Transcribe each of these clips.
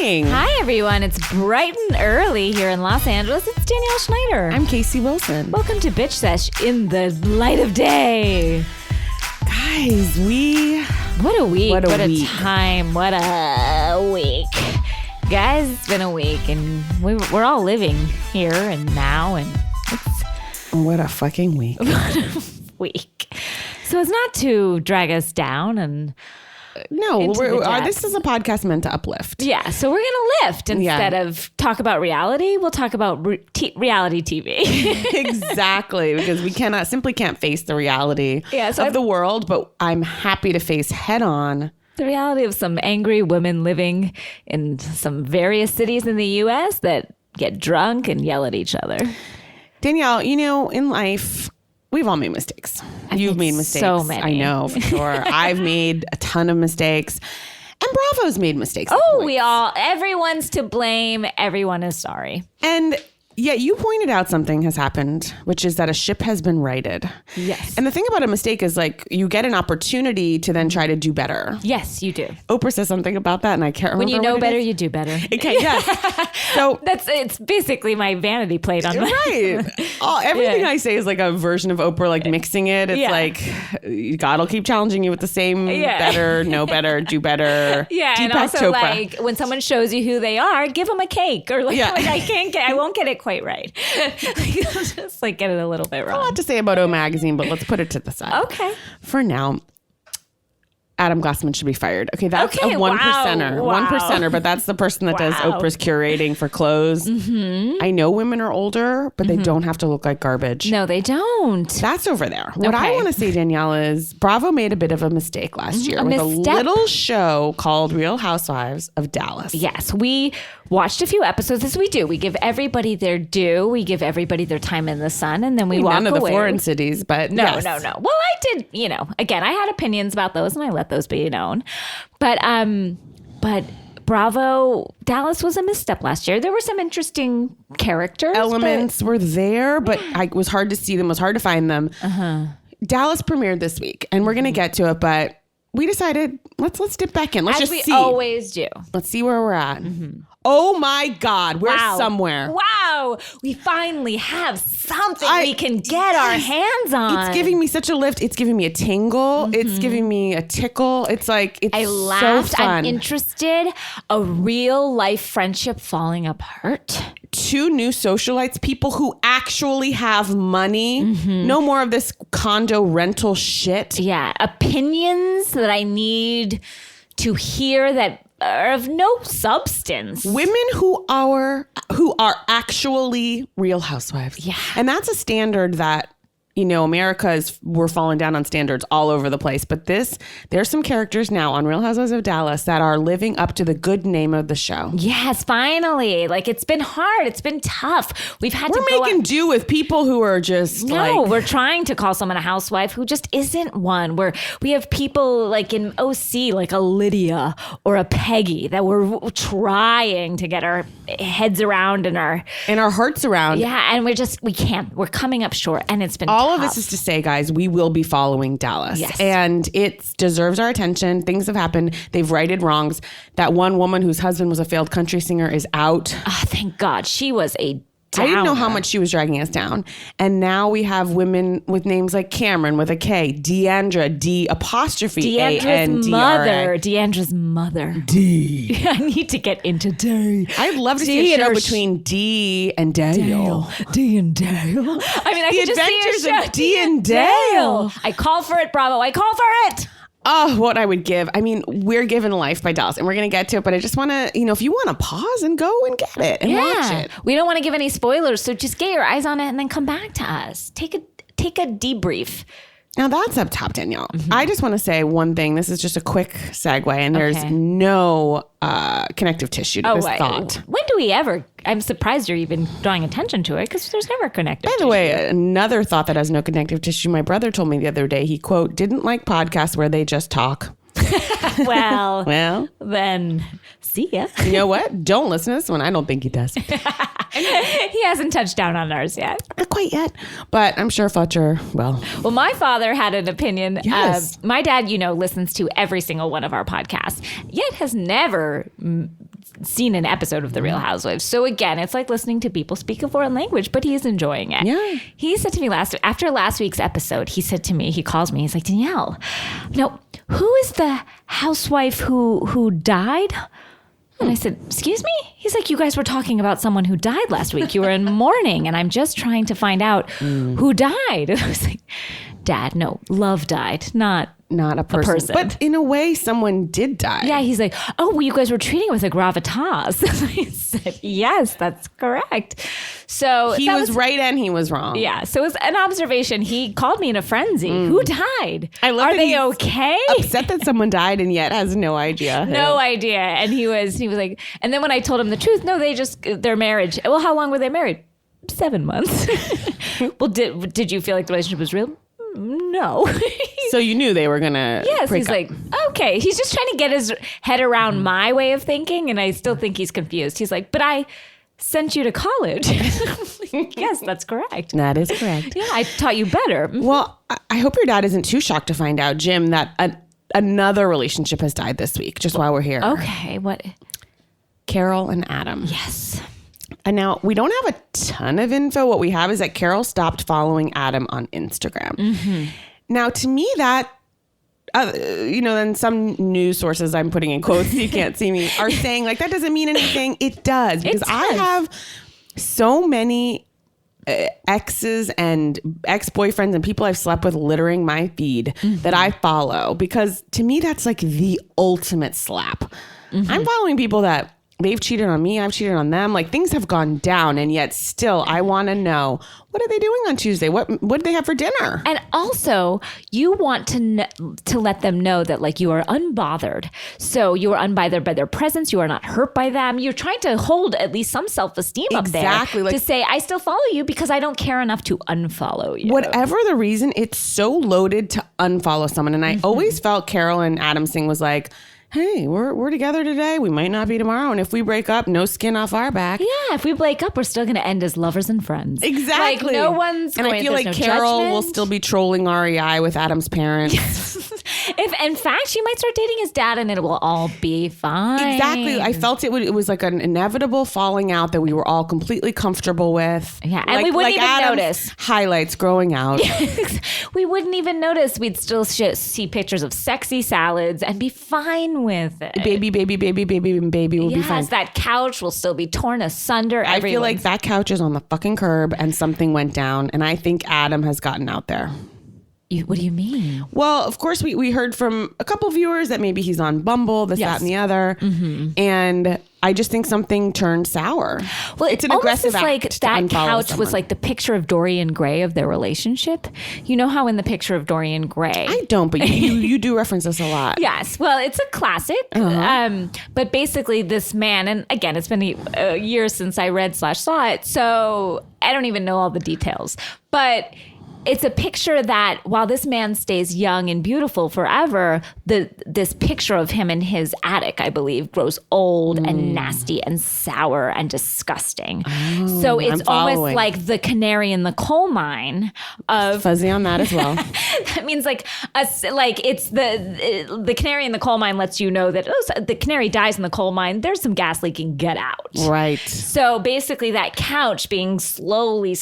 morning. Hi, everyone. It's bright and early here in Los Angeles. It's Danielle Schneider. I'm Casey Wilson. Welcome to Bitch Sesh in the light of day. Guys, What a week. What a week. Time. What a week. Guys, it's been a week, and we're all living here and now, and it's... What a fucking week. What a week. So it's not to drag us down and... No, this is a podcast meant to uplift. Yeah, so we're going to lift instead of talk about reality. We'll talk about reality TV. Exactly, because we simply can't face the reality of the world, but I'm happy to face head on the reality of some angry women living in some various cities in the U.S. that get drunk and yell at each other. Danielle, in life... We've all made mistakes. You've made mistakes. So many. I know, for sure. I've made a ton of mistakes. And Bravo's made mistakes. Everyone's to blame. Everyone is sorry. And yet you pointed out something has happened, which is that a ship has been righted. Yes. And the thing about a mistake is you get an opportunity to then try to do better. Yes, you do. Oprah says something about that, and I can't remember. When you know better, you do better. Okay, yes. So it's basically my vanity plate on right. Everything I say is like a version of Oprah, mixing it. It's like God will keep challenging you with the same better, know better, do better. Yeah, and also Chopra. When someone shows you who they are, give them a cake or I won't get it quite right. Just get it a little bit wrong. A lot to say about O Magazine, but let's put it to the side. Okay. For now, Adam Glassman should be fired. Okay, that's a one percenter. Wow. One percenter, but that's the person that does Oprah's curating for clothes. Mm-hmm. I know women are older, but they don't have to look like garbage. No, they don't. That's over there. What I want to say, Danielle, is Bravo made a bit of a mistake last year with a little show called Real Housewives of Dallas. Yes, we watched a few episodes, as we do. We give everybody their due. We give everybody their time in the sun, and then we walk away. None of the foreign cities, but no. Well, I did, again, I had opinions about those, and I let those be known. But Bravo, Dallas was a misstep last year. There were some interesting characters. Elements were there, but it was hard to see them. It was hard to find them. Uh-huh. Dallas premiered this week, and we're going to get to it, but we decided, let's dip back in. Let's just see. As we always do. Let's see where we're at. Mm-hmm. Oh my God, we're somewhere. Wow, we finally have something we can get our hands on. It's giving me such a lift. It's giving me a tingle. Mm-hmm. It's giving me a tickle. It's I laughed. So fun. I'm interested. A real life friendship falling apart. 2 new socialites, people who actually have money. Mm-hmm. No more of this condo rental shit. Yeah, opinions that I need to hear that are of no substance. Women who are actually real housewives. Yeah. And that's a standard that, we're falling down on standards all over the place. But there's some characters now on Real Housewives of Dallas that are living up to the good name of the show. Yes, finally. It's been hard. It's been tough. We're making do with people who are just we're trying to call someone a housewife who just isn't one. We have people in OC, like a Lydia or a Peggy, that we're trying to get our heads around and our hearts around. Yeah, and we can't. We're coming up short, and it's been all of this is to say, guys, we will be following Dallas. Yes. And it deserves our attention. Things have happened. They've righted wrongs. That one woman whose husband was a failed country singer is out. Oh, thank God. She was a I didn't know how much she was dragging us down. And now we have women with names like Cameron with a K, Deandra, Deandra's mother. D. I need to get into D. I'd love to see a show between D and Dale. D and Dale. I could just see a show. Of D and Dale. I call for it, Bravo. I call for it. Oh, what I would give. We're given life by Dallas, and we're going to get to it, but I just want to, if you want to pause and go and get it and watch it. We don't want to give any spoilers, so just get your eyes on it and then come back to us. Take a debrief. Now that's up top, Danielle. Mm-hmm. I just want to say one thing. This is just a quick segue, and there's no connective tissue to this thought. When do we ever? I'm surprised you're even drawing attention to it, because there's never connective tissue. By the way, another thought that has no connective tissue. My brother told me the other day, he, quote, didn't like podcasts where they just talk. Well, then see ya. You know what? Don't listen to this one. I don't think he does. He hasn't touched down on ours yet. Not quite yet. But I'm sure Fletcher, Well, my father had an opinion. Yes. My dad, listens to every single one of our podcasts, yet has never seen an episode of The Real Housewives. So again, it's like listening to people speak a foreign language, but he's enjoying it. Yeah. He said to me after last week's episode, he calls me, he's like, Danielle, who is the housewife who died? And I said, excuse me? He's like, you guys were talking about someone who died last week. You were in mourning, and I'm just trying to find out who died. And I was like, Dad, no, love died, not a person. But in a way, someone did die. Yeah, he's like, oh, well, you guys were treating it with a gravitas. I said, yes, that's correct. So he was right and he was wrong. Yeah, so it was an observation. He called me in a frenzy. Who died? I love Are they okay? Upset that someone died and yet has no idea. No idea. And he was like, and then when I told him the truth, no, their marriage. Well, how long were they married? 7 months. Well, did you feel like the relationship was real? No. So you knew they were gonna. Yes, break he's up. like, okay. He's just trying to get his head around my way of thinking, and I still think he's confused. He's like, but I sent you to college. Yes, that's correct. That is correct. Yeah, I taught you better. Well, I hope your dad isn't too shocked to find out, Jim, that another relationship has died this week, just while we're here. Okay, what? Carol and Adam. Yes. And now we don't have a ton of info. What we have is that Carol stopped following Adam on Instagram. Mm-hmm. Now, to me, that, then some news sources I'm putting in quotes, you can't see me, are saying like, that doesn't mean anything. It does. Because I have so many exes and ex-boyfriends and people I've slept with littering my feed that I follow. Because to me, that's like the ultimate slap. Mm-hmm. I'm following people that they've cheated on me. I've cheated on them. Like things have gone down, and yet still, I want to know, what are they doing on Tuesday? What did they have for dinner? And also, you want to let them know that like you are unbothered. So you are unbothered by their presence. You are not hurt by them. You're trying to hold at least some self-esteem up there to say, I still follow you because I don't care enough to unfollow you. Whatever the reason, it's so loaded to unfollow someone. And I always felt Carol and Adam's thing was like, hey, we're together today. We might not be tomorrow. And if we break up, no skin off our back. Yeah, if we break up, we're still going to end as lovers and friends. Exactly. Like no one's and going, I feel like Carol will still be trolling REI with Adam's parents. If in fact she might start dating his dad, and it will all be fine. Exactly. I felt it was like an inevitable falling out that we were all completely comfortable with. Yeah, and we wouldn't even Adam's notice highlights growing out. We wouldn't even notice. We'd still see pictures of sexy salads and be fine with it. Baby will be fine. Yes, that couch will still be torn asunder. I feel like that couch is on the fucking curb and something went down, and I think Adam has gotten out there. What do you mean? Well, of course, we heard from a couple viewers that maybe he's on Bumble, this, that, and the other. Mm-hmm. And I just think something turned sour. Well, it's an aggressive act. Like that couch someone. was like the picture of Dorian Gray of their relationship. You know how in the picture of Dorian Gray, I don't, but you do reference this a lot. Yes, well, it's a classic. But basically, this man, and again, it's been a year since I read / saw it, so I don't even know all the details, but it's a picture that while this man stays young and beautiful forever, this picture of him in his attic, I believe, grows old and nasty and sour and disgusting. Oh, so it's almost like the canary in the coal mine of fuzzy on that as well. That means like it's the canary in the coal mine lets you know that the canary dies in the coal mine. There's some gas leaking. Get out. Right. So basically, that couch being slowly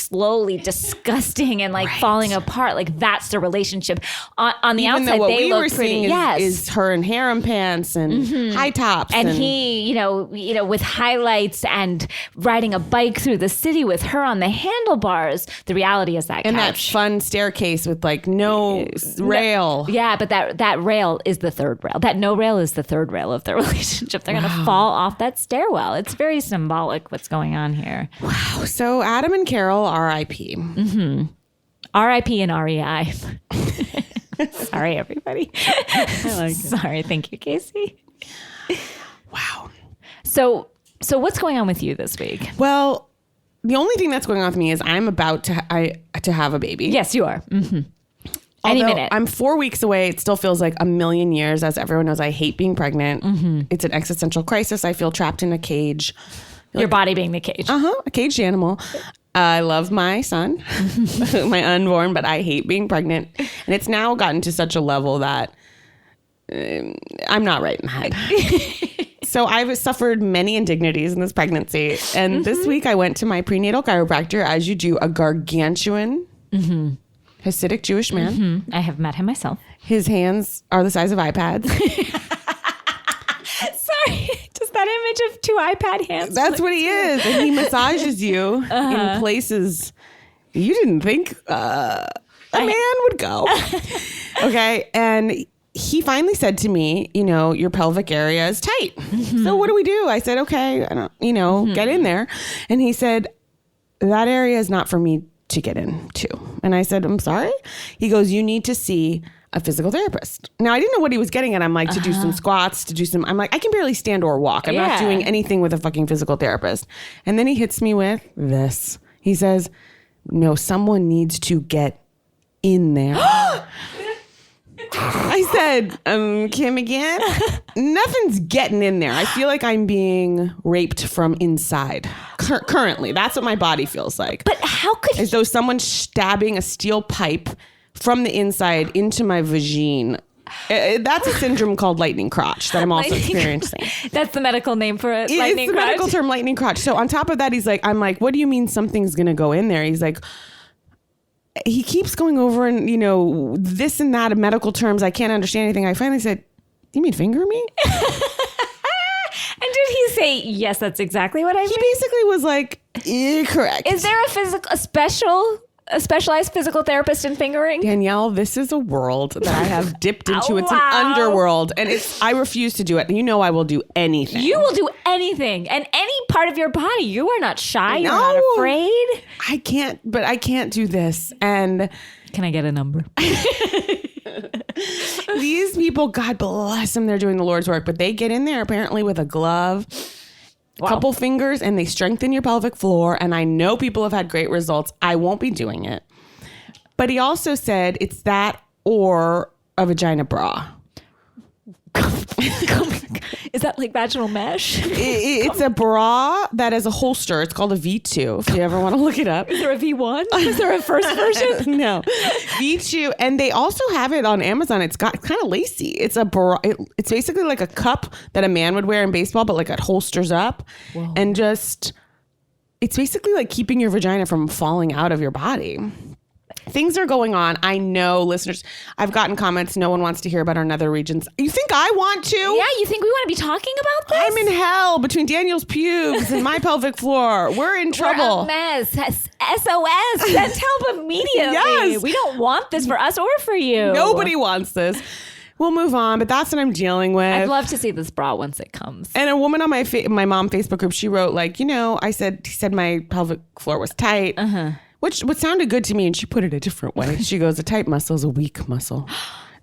disgusting and like falling apart, like that's the relationship. On the Even outside, what they we look were pretty. Seeing is her in harem pants and high tops, and he, with highlights and riding a bike through the city with her on the handlebars. The reality is that and couch. that fun staircase with like no rail. Yeah, but that rail is the third rail. That no rail is the third rail of the relationship. They're going to fall off that stairwell. It's very symbolic what's going on here. Wow. So Adam and Carol, R.I.P. Mm-hmm. R.I.P. and REI. Sorry, everybody. I like it. Sorry. Thank you, Casey. Wow. So what's going on with you this week? Well, the only thing that's going on with me is I'm about to have a baby. Yes, you are. Mm-hmm. Any Although minute. I'm 4 weeks away. It still feels like a million years. As everyone knows, I hate being pregnant. Mm-hmm. It's an existential crisis. I feel trapped in a cage. Your body being the cage. A caged animal. I love my son, my unborn, but I hate being pregnant. And it's now gotten to such a level that I'm not right in the head. So I've suffered many indignities in this pregnancy. And this week I went to my prenatal chiropractor, as you do, a gargantuan Hasidic Jewish man. I have met him myself. His hands are the size of iPads. Sorry, just that image of 2 iPad hands. That's what he is. And he massages you in places you didn't think a man would go. Okay. And he finally said to me, your pelvic area is tight. So what do we do? I said, okay, I don't, get in there. And he said, that area is not for me to get into. And I said, I'm sorry. He goes, you need to see a physical therapist. Now, I didn't know what he was getting at. I'm like, to do some squats, I'm like, I can barely stand or walk. I'm not doing anything with a fucking physical therapist. And then he hits me with this. He says, no, someone needs to get in there. I said, Kim again? Nothing's getting in there. I feel like I'm being raped from inside. Currently, that's what my body feels like. But how could as though someone's stabbing a steel pipe from the inside into my vagine. That's a syndrome called lightning crotch that I'm also experiencing. That's the medical name for it. Lightning crotch. Medical term, lightning crotch. So on top of that, I'm like, what do you mean something's going to go in there? He's like, he keeps going over and, this and that in medical terms. I can't understand anything. I finally said, you mean finger me? And did he say, yes, that's exactly what I mean? He basically was like, correct. Is there a specialized physical therapist in fingering? Danielle, this is a world that I have dipped into. It's an underworld, and I refuse to do it. I will do anything. You will do anything, and any part of your body. You are not shy. You're not afraid. I can't do this. And can I get a number? These people, God bless them, they're doing the Lord's work, but they get in there apparently with a glove. Wow. Couple fingers, and they strengthen your pelvic floor. And I know people have had great results. I won't be doing it. But he also said it's that or a vagina bra. Is that like vaginal mesh? It's a bra that has a holster. It's called a V2 if you ever want to look it up. Is there a V1? Is there a first version? No. V2. And they also have it on Amazon. It's kind of lacy. It's a bra. It's basically like a cup that a man would wear in baseball, but like it holsters up. Whoa. And it's basically like keeping your vagina from falling out of your body. Things are going on. I know, listeners, I've gotten comments. No one wants to hear about our nether regions. You think I want to? Yeah, you think we want to be talking about this? I'm in hell between Danielle's pubes and my pelvic floor. We're in trouble. We're a mess. SOS. Send help immediately. Yes. We don't want this for us or for you. Nobody wants this. We'll move on, but that's what I'm dealing with. I'd love to see this bra once it comes. And a woman on my mom Facebook group, she wrote he said my pelvic floor was tight. Which sounded good to me, and she put it a different way. She goes, a tight muscle is a weak muscle.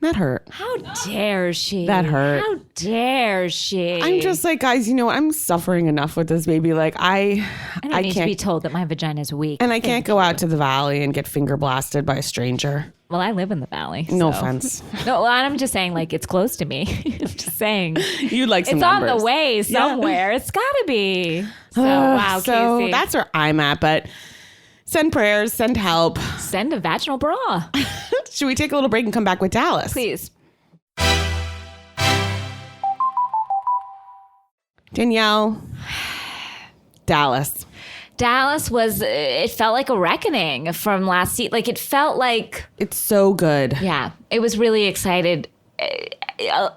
That hurt. How dare she? That hurt. How dare she? I'm just like, guys, I'm suffering enough with this baby. Like, I need to be told that my vagina is weak. And I can't go out to the valley and get finger blasted by a stranger. Well, I live in the valley. No offense. No, I'm just saying, like, it's close to me. I'm just saying. You'd like some It's numbers. on the way somewhere. Yeah. It's got to be. So, wow, so Casey. That's where I'm at, but... Send prayers, send help. Send a vaginal bra. Should we take a little break and come back with Dallas? Please. Danielle. Dallas. Dallas it felt like a reckoning from last season. Like, it felt like... It's so good. Yeah. It was really excited.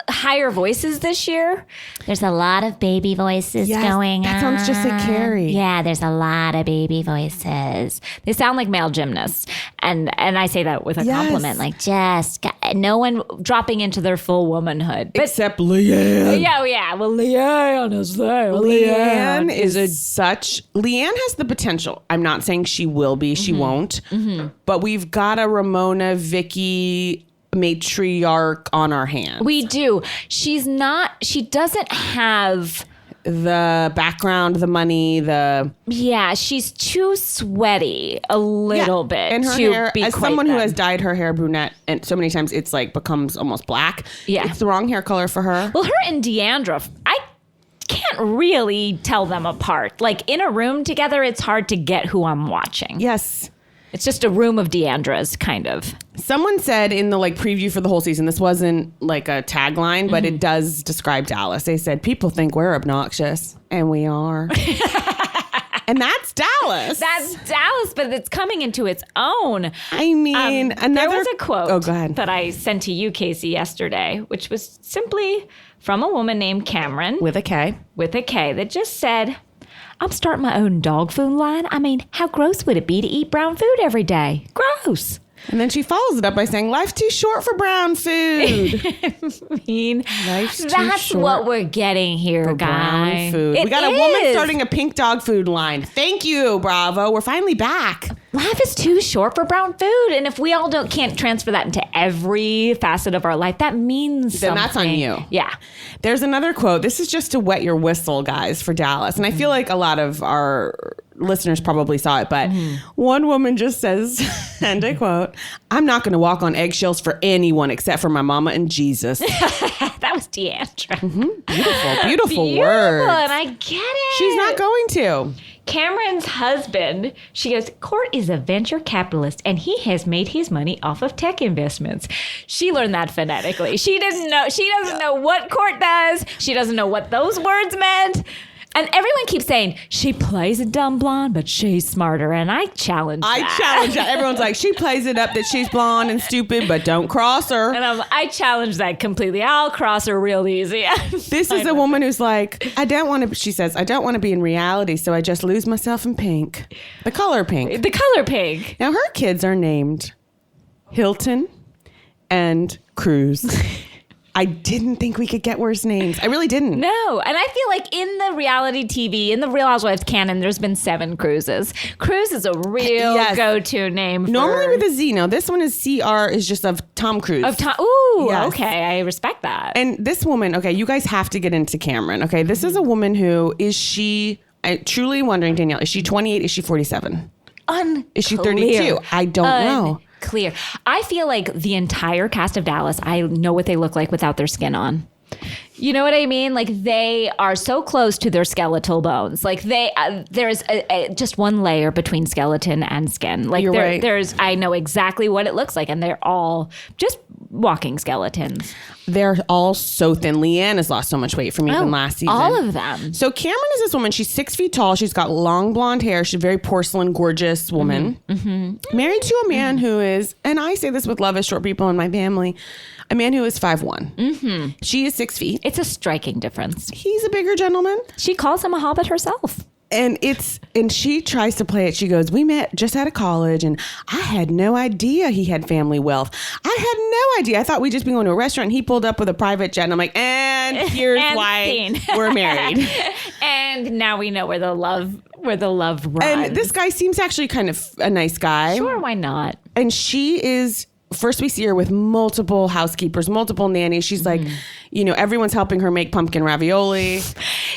Higher voices this year. There's a lot of baby voices going on. That sounds just like Carrie. Yeah, there's a lot of baby voices. They sound like male gymnasts. And I say that with a compliment. Like, just no one dropping into their full womanhood. But, except Leanne. Yeah. Well, Leanne is there. Leanne Leanne has the potential. I'm not saying she will be. She won't. Mm-hmm. But we've got a Ramona, Vicky... matriarch on our hands. We do. She doesn't have the background, the money, she's too sweaty a little bit. And her to hair, be as someone who has dyed her hair brunette and so many times it's like becomes almost black. Yeah. It's the wrong hair color for her. Well, her and Deandra, I can't really tell them apart. Like, in a room together, it's hard to get who I'm watching. Yes. It's just a room of Deandras, kind of. Someone said in the preview for the whole season, this wasn't like a tagline, but it does describe Dallas. They said, people think we're obnoxious, and we are. And that's Dallas. That's Dallas, but it's coming into its own. I mean, there was a quote go ahead. that I sent to you, Casey, yesterday, which was simply from a woman named Cameron. With a K. With a K, that just said, I'm starting my own dog food line. I mean, how gross would it be to eat brown food every day? Gross. And then she follows it up by saying, life's too short for brown food. I mean, Life's that's too what short we're getting here, for guy. brown food. We got a woman starting a pink dog food line. Thank you, Bravo. We're finally back. Life is too short for brown food. And if we all can't transfer that into every facet of our life, that means Then something. that's on you. Yeah. There's another quote. This is just to wet your whistle, guys, for Dallas. And I feel like a lot of our listeners probably saw it, but one woman just says, and I quote, I'm not going to walk on eggshells for anyone except for my mama and Jesus. That was Deandra. Beautiful word. And I get it. She's not going to. Cameron's husband, she goes, Court is a venture capitalist and he has made his money off of tech investments. She learned that phonetically. She doesn't know what Court does. She doesn't know what those words meant. And everyone keeps saying, she plays a dumb blonde, but she's smarter. And I challenge that. challenge that. Everyone's like, she plays it up that she's blonde and stupid, but don't cross her. And I challenge that completely. I'll cross her real easy. This is a woman who's like, she says, I don't want to be in reality, so I just lose myself in pink. The color pink. The color pink. Now, her kids are named Hilton and Cruz. I didn't think we could get worse names. I really didn't. No. And I feel like in the reality TV, in the Real Housewives canon, there's been 7 Cruzes. Cruz is a real go-to name. Normally with a Z. No, this one is CR is just of Tom Cruise. Ooh, Yes. okay. I respect that. And this woman, okay, you guys have to get into Cameron. Okay, this is a woman who, I'm truly wondering, Danielle, is she 28? Is she 47? Is she 32? I don't know. Clear. I feel like the entire cast of Dallas, I know what they look like without their skin on. You know what I mean? Like they are so close to their skeletal bones. Like there's just one layer between skeleton and skin. Like You're right. I know exactly what it looks like, and they're all just walking skeletons. They're all so thin. Leanne has lost so much weight from even last season. All of them. So Cameron is this woman. She's 6 feet tall. She's got long blonde hair. She's a very porcelain, gorgeous woman. Married to a man who is, and I say this with love as short people in my family, a man who is 5'1". She is 6 feet. It's a striking difference. He's a bigger gentleman. She calls him a hobbit herself. And she tries to play it. She goes, we met just out of college and I had no idea he had family wealth. I had no idea. I thought we'd just be going to a restaurant and he pulled up with a private jet. And I'm like, and here's why we're married. And now we know where the love runs. And this guy seems actually kind of a nice guy. Sure, why not? And she is, first we see her with multiple housekeepers, multiple nannies. She's like, everyone's helping her make pumpkin ravioli.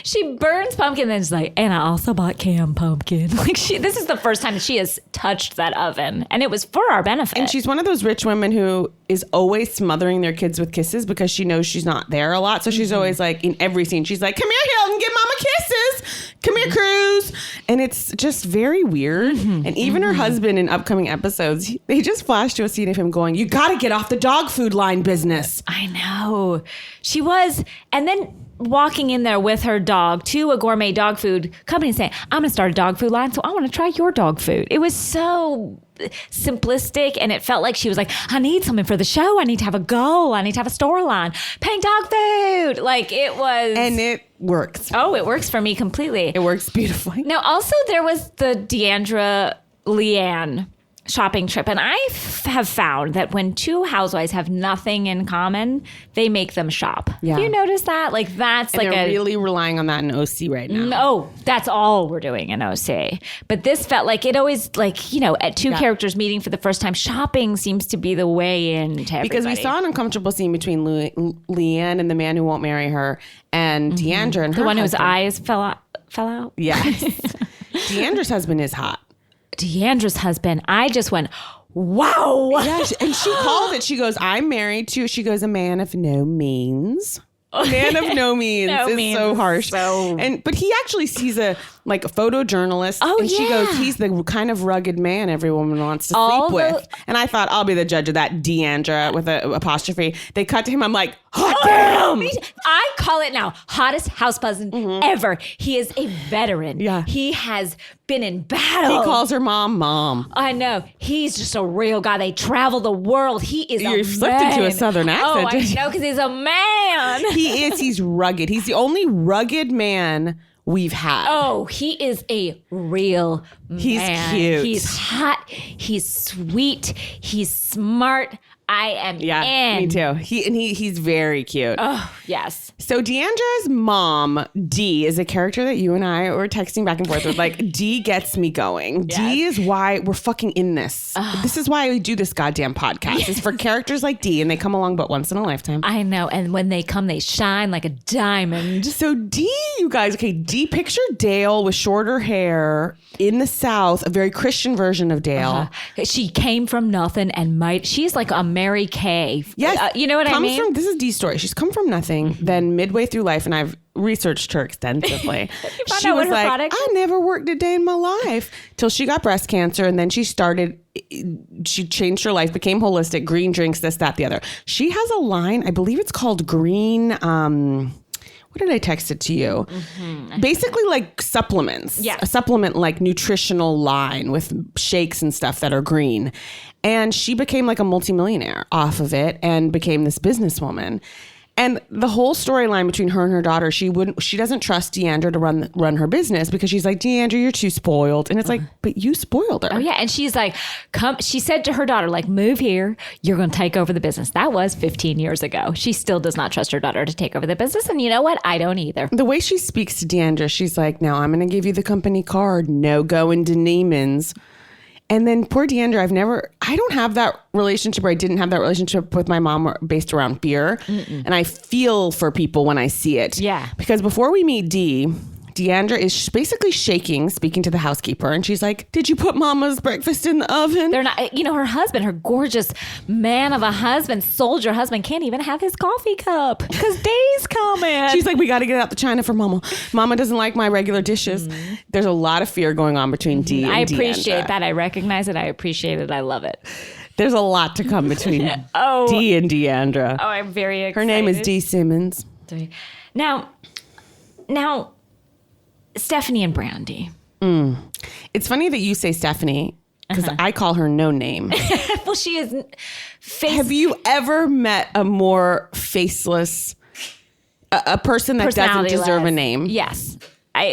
She burns pumpkin, then she's like, and I also bought canned pumpkin. Like this is the first time that she has touched that oven, and it was for our benefit. And she's one of those rich women who is always smothering their kids with kisses because she knows she's not there a lot. So she's always like, in every scene, she's like, come here, Hilton, give mama kisses. Come here, Cruz. And it's just very weird. And even her husband in upcoming episodes, they just flash to a scene of him going, you got to get off the dog food line business. I know. She was. And then walking in there with her dog to a gourmet dog food company saying, I'm going to start a dog food line, so I want to try your dog food. It was so simplistic, and it felt like she was like, I need something for the show. I need to have a goal. I need to have a storyline. Pink dog food. Like it was. And it works. Oh, it works for me completely. It works beautifully. Now, also there was the Deandra Leanne shopping trip. And I have found that when two housewives have nothing in common, they make them shop. Yeah. Have you noticed that? Like that's and like they're really relying on that in OC right now. No, that's all we're doing in OC. But this felt like it always, like, at two characters meeting for the first time, shopping seems to be the way in to everybody. Because we saw an uncomfortable scene between Leanne and the man who won't marry her, and Deandra and her the one husband. whose eyes fell out. Yes. Deandra's husband is hot. Deandra's husband, I just went, wow. Yeah, and she called it. She goes, I'm married to, she goes, a man of no means. A man of no means is so harsh. But he actually sees like a photojournalist. Oh, and she goes, yeah. he's the kind of rugged man every woman wants to All sleep with. And I thought, I'll be the judge of that, Deandra, with an apostrophe. They cut to him. I'm like, hot damn! I call it now, hottest house husband ever. He is a veteran. Yeah. He has been in battle. He calls her mom. I know. He's just a real guy. They travel the world. He is You a slipped man. into a southern accent, Oh, I didn't you? know, because he's a man. He is. He's rugged. He's the only rugged man we've had. Oh, he is a real man. He's cute. He's hot. He's sweet. He's smart. I am in. Me too. He's very cute. Oh, yes. So Deandra's mom, Dee, is a character that you and I were texting back and forth with. Like, Dee gets me going. Yes. Dee is why we're fucking in this. This is why we do this goddamn podcast. Yes. It's for characters like Dee, and they come along but once in a lifetime. I know. And when they come, they shine like a diamond. So Dee, you guys, okay, Dee, picture Dale with shorter hair in the South, a very Christian version of Dale. She came from nothing and she's like a Mary Kay. Yes. You know what I mean? This is Dee's story. She's come from nothing, then midway through life, and I've researched her extensively. She was like, I never worked a day in my life till she got breast cancer. And then she changed her life, became holistic, green drinks, this, that, the other. She has a line, I believe it's called Green, what did I text it to you? Basically like supplements. Yeah. A supplement like nutritional line with shakes and stuff that are green. And she became like a multimillionaire off of it and became this businesswoman. And the whole storyline between her and her daughter, she doesn't trust Deandra to run her business because she's like, Deandra, you're too spoiled. And it's like, but you spoiled her. Oh yeah. And she's like, she said to her daughter, like, move here. You're going to take over the business. That was 15 years ago. She still does not trust her daughter to take over the business. And you know what? I don't either. The way she speaks to Deandra, she's like, now I'm going to give you the company card. No going to Neiman's. And then poor Deandra, I don't have that relationship, or I didn't have that relationship with my mom based around fear. And I feel for people when I see it. Yeah. Because before we meet Dee, Deandra is basically shaking, speaking to the housekeeper. And she's like, did you put mama's breakfast in the oven? They're not, her husband, her gorgeous man of a husband, soldier husband, can't even have his coffee cup because day's coming. She's like, we got to get out the china for mama. Mama doesn't like my regular dishes. There's a lot of fear going on between Dee and I appreciate Deandra. that. I recognize it. I appreciate it. I love it. There's a lot to come between Dee and Deandra. Oh, I'm very excited. Her name is Dee Simmons. Now, Stephanie and Brandy. It's funny that you say Stephanie because I call her no name. Well, she is Have you ever met a more faceless, a person that doesn't deserve a name? Yes. I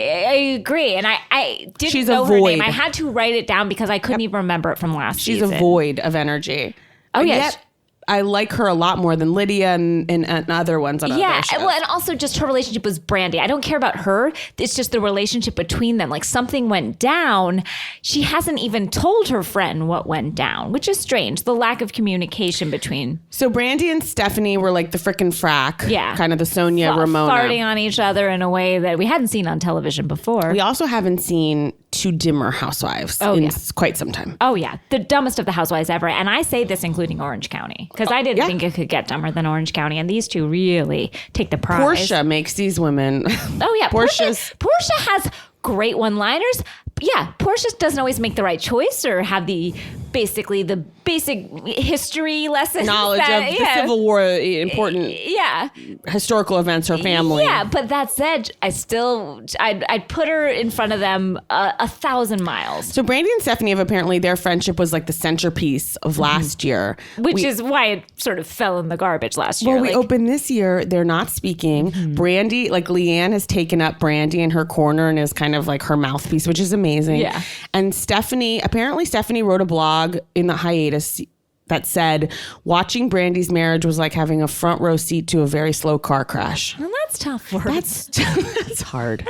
agree. And I didn't know her name. I had to write it down because I couldn't even remember it from last season. She's a void of energy. Oh, And yes. yet, I like her a lot more than Lydia and other ones on other shows. Well, and also just her relationship with Brandy. I don't care about her. It's just the relationship between them. Like something went down. She hasn't even told her friend what went down, which is strange. The lack of communication between. So Brandy and Stephanie were like the frickin' frack. Yeah. Kind of the Sonia Ramona. Farting on each other in a way that we hadn't seen on television before. We also haven't seen two dimmer housewives in quite some time. Oh, yeah. The dumbest of the housewives ever. And I say this including Orange County because I didn't think it could get dumber than Orange County. And these two really take the prize. Portia makes these women. Oh, yeah. Portia has great one-liners. Yeah, Portia doesn't always make the right choice or have the basic history lessons. Knowledge of the Civil War, important historical events, her family. Yeah, but that said, I'd put her in front of them 1,000 miles. So Brandy and Stephanie have apparently, their friendship was like the centerpiece of last year. Which is why it sort of fell in the garbage last year. Well, we opened this year, they're not speaking. Brandy, like Leanne has taken up Brandy in her corner and is kind of like her mouthpiece, which is amazing. Yeah. And Stephanie wrote a blog in the hiatus that said, watching Brandy's marriage was like having a front row seat to a very slow car crash. Well, that's tough words. That's hard.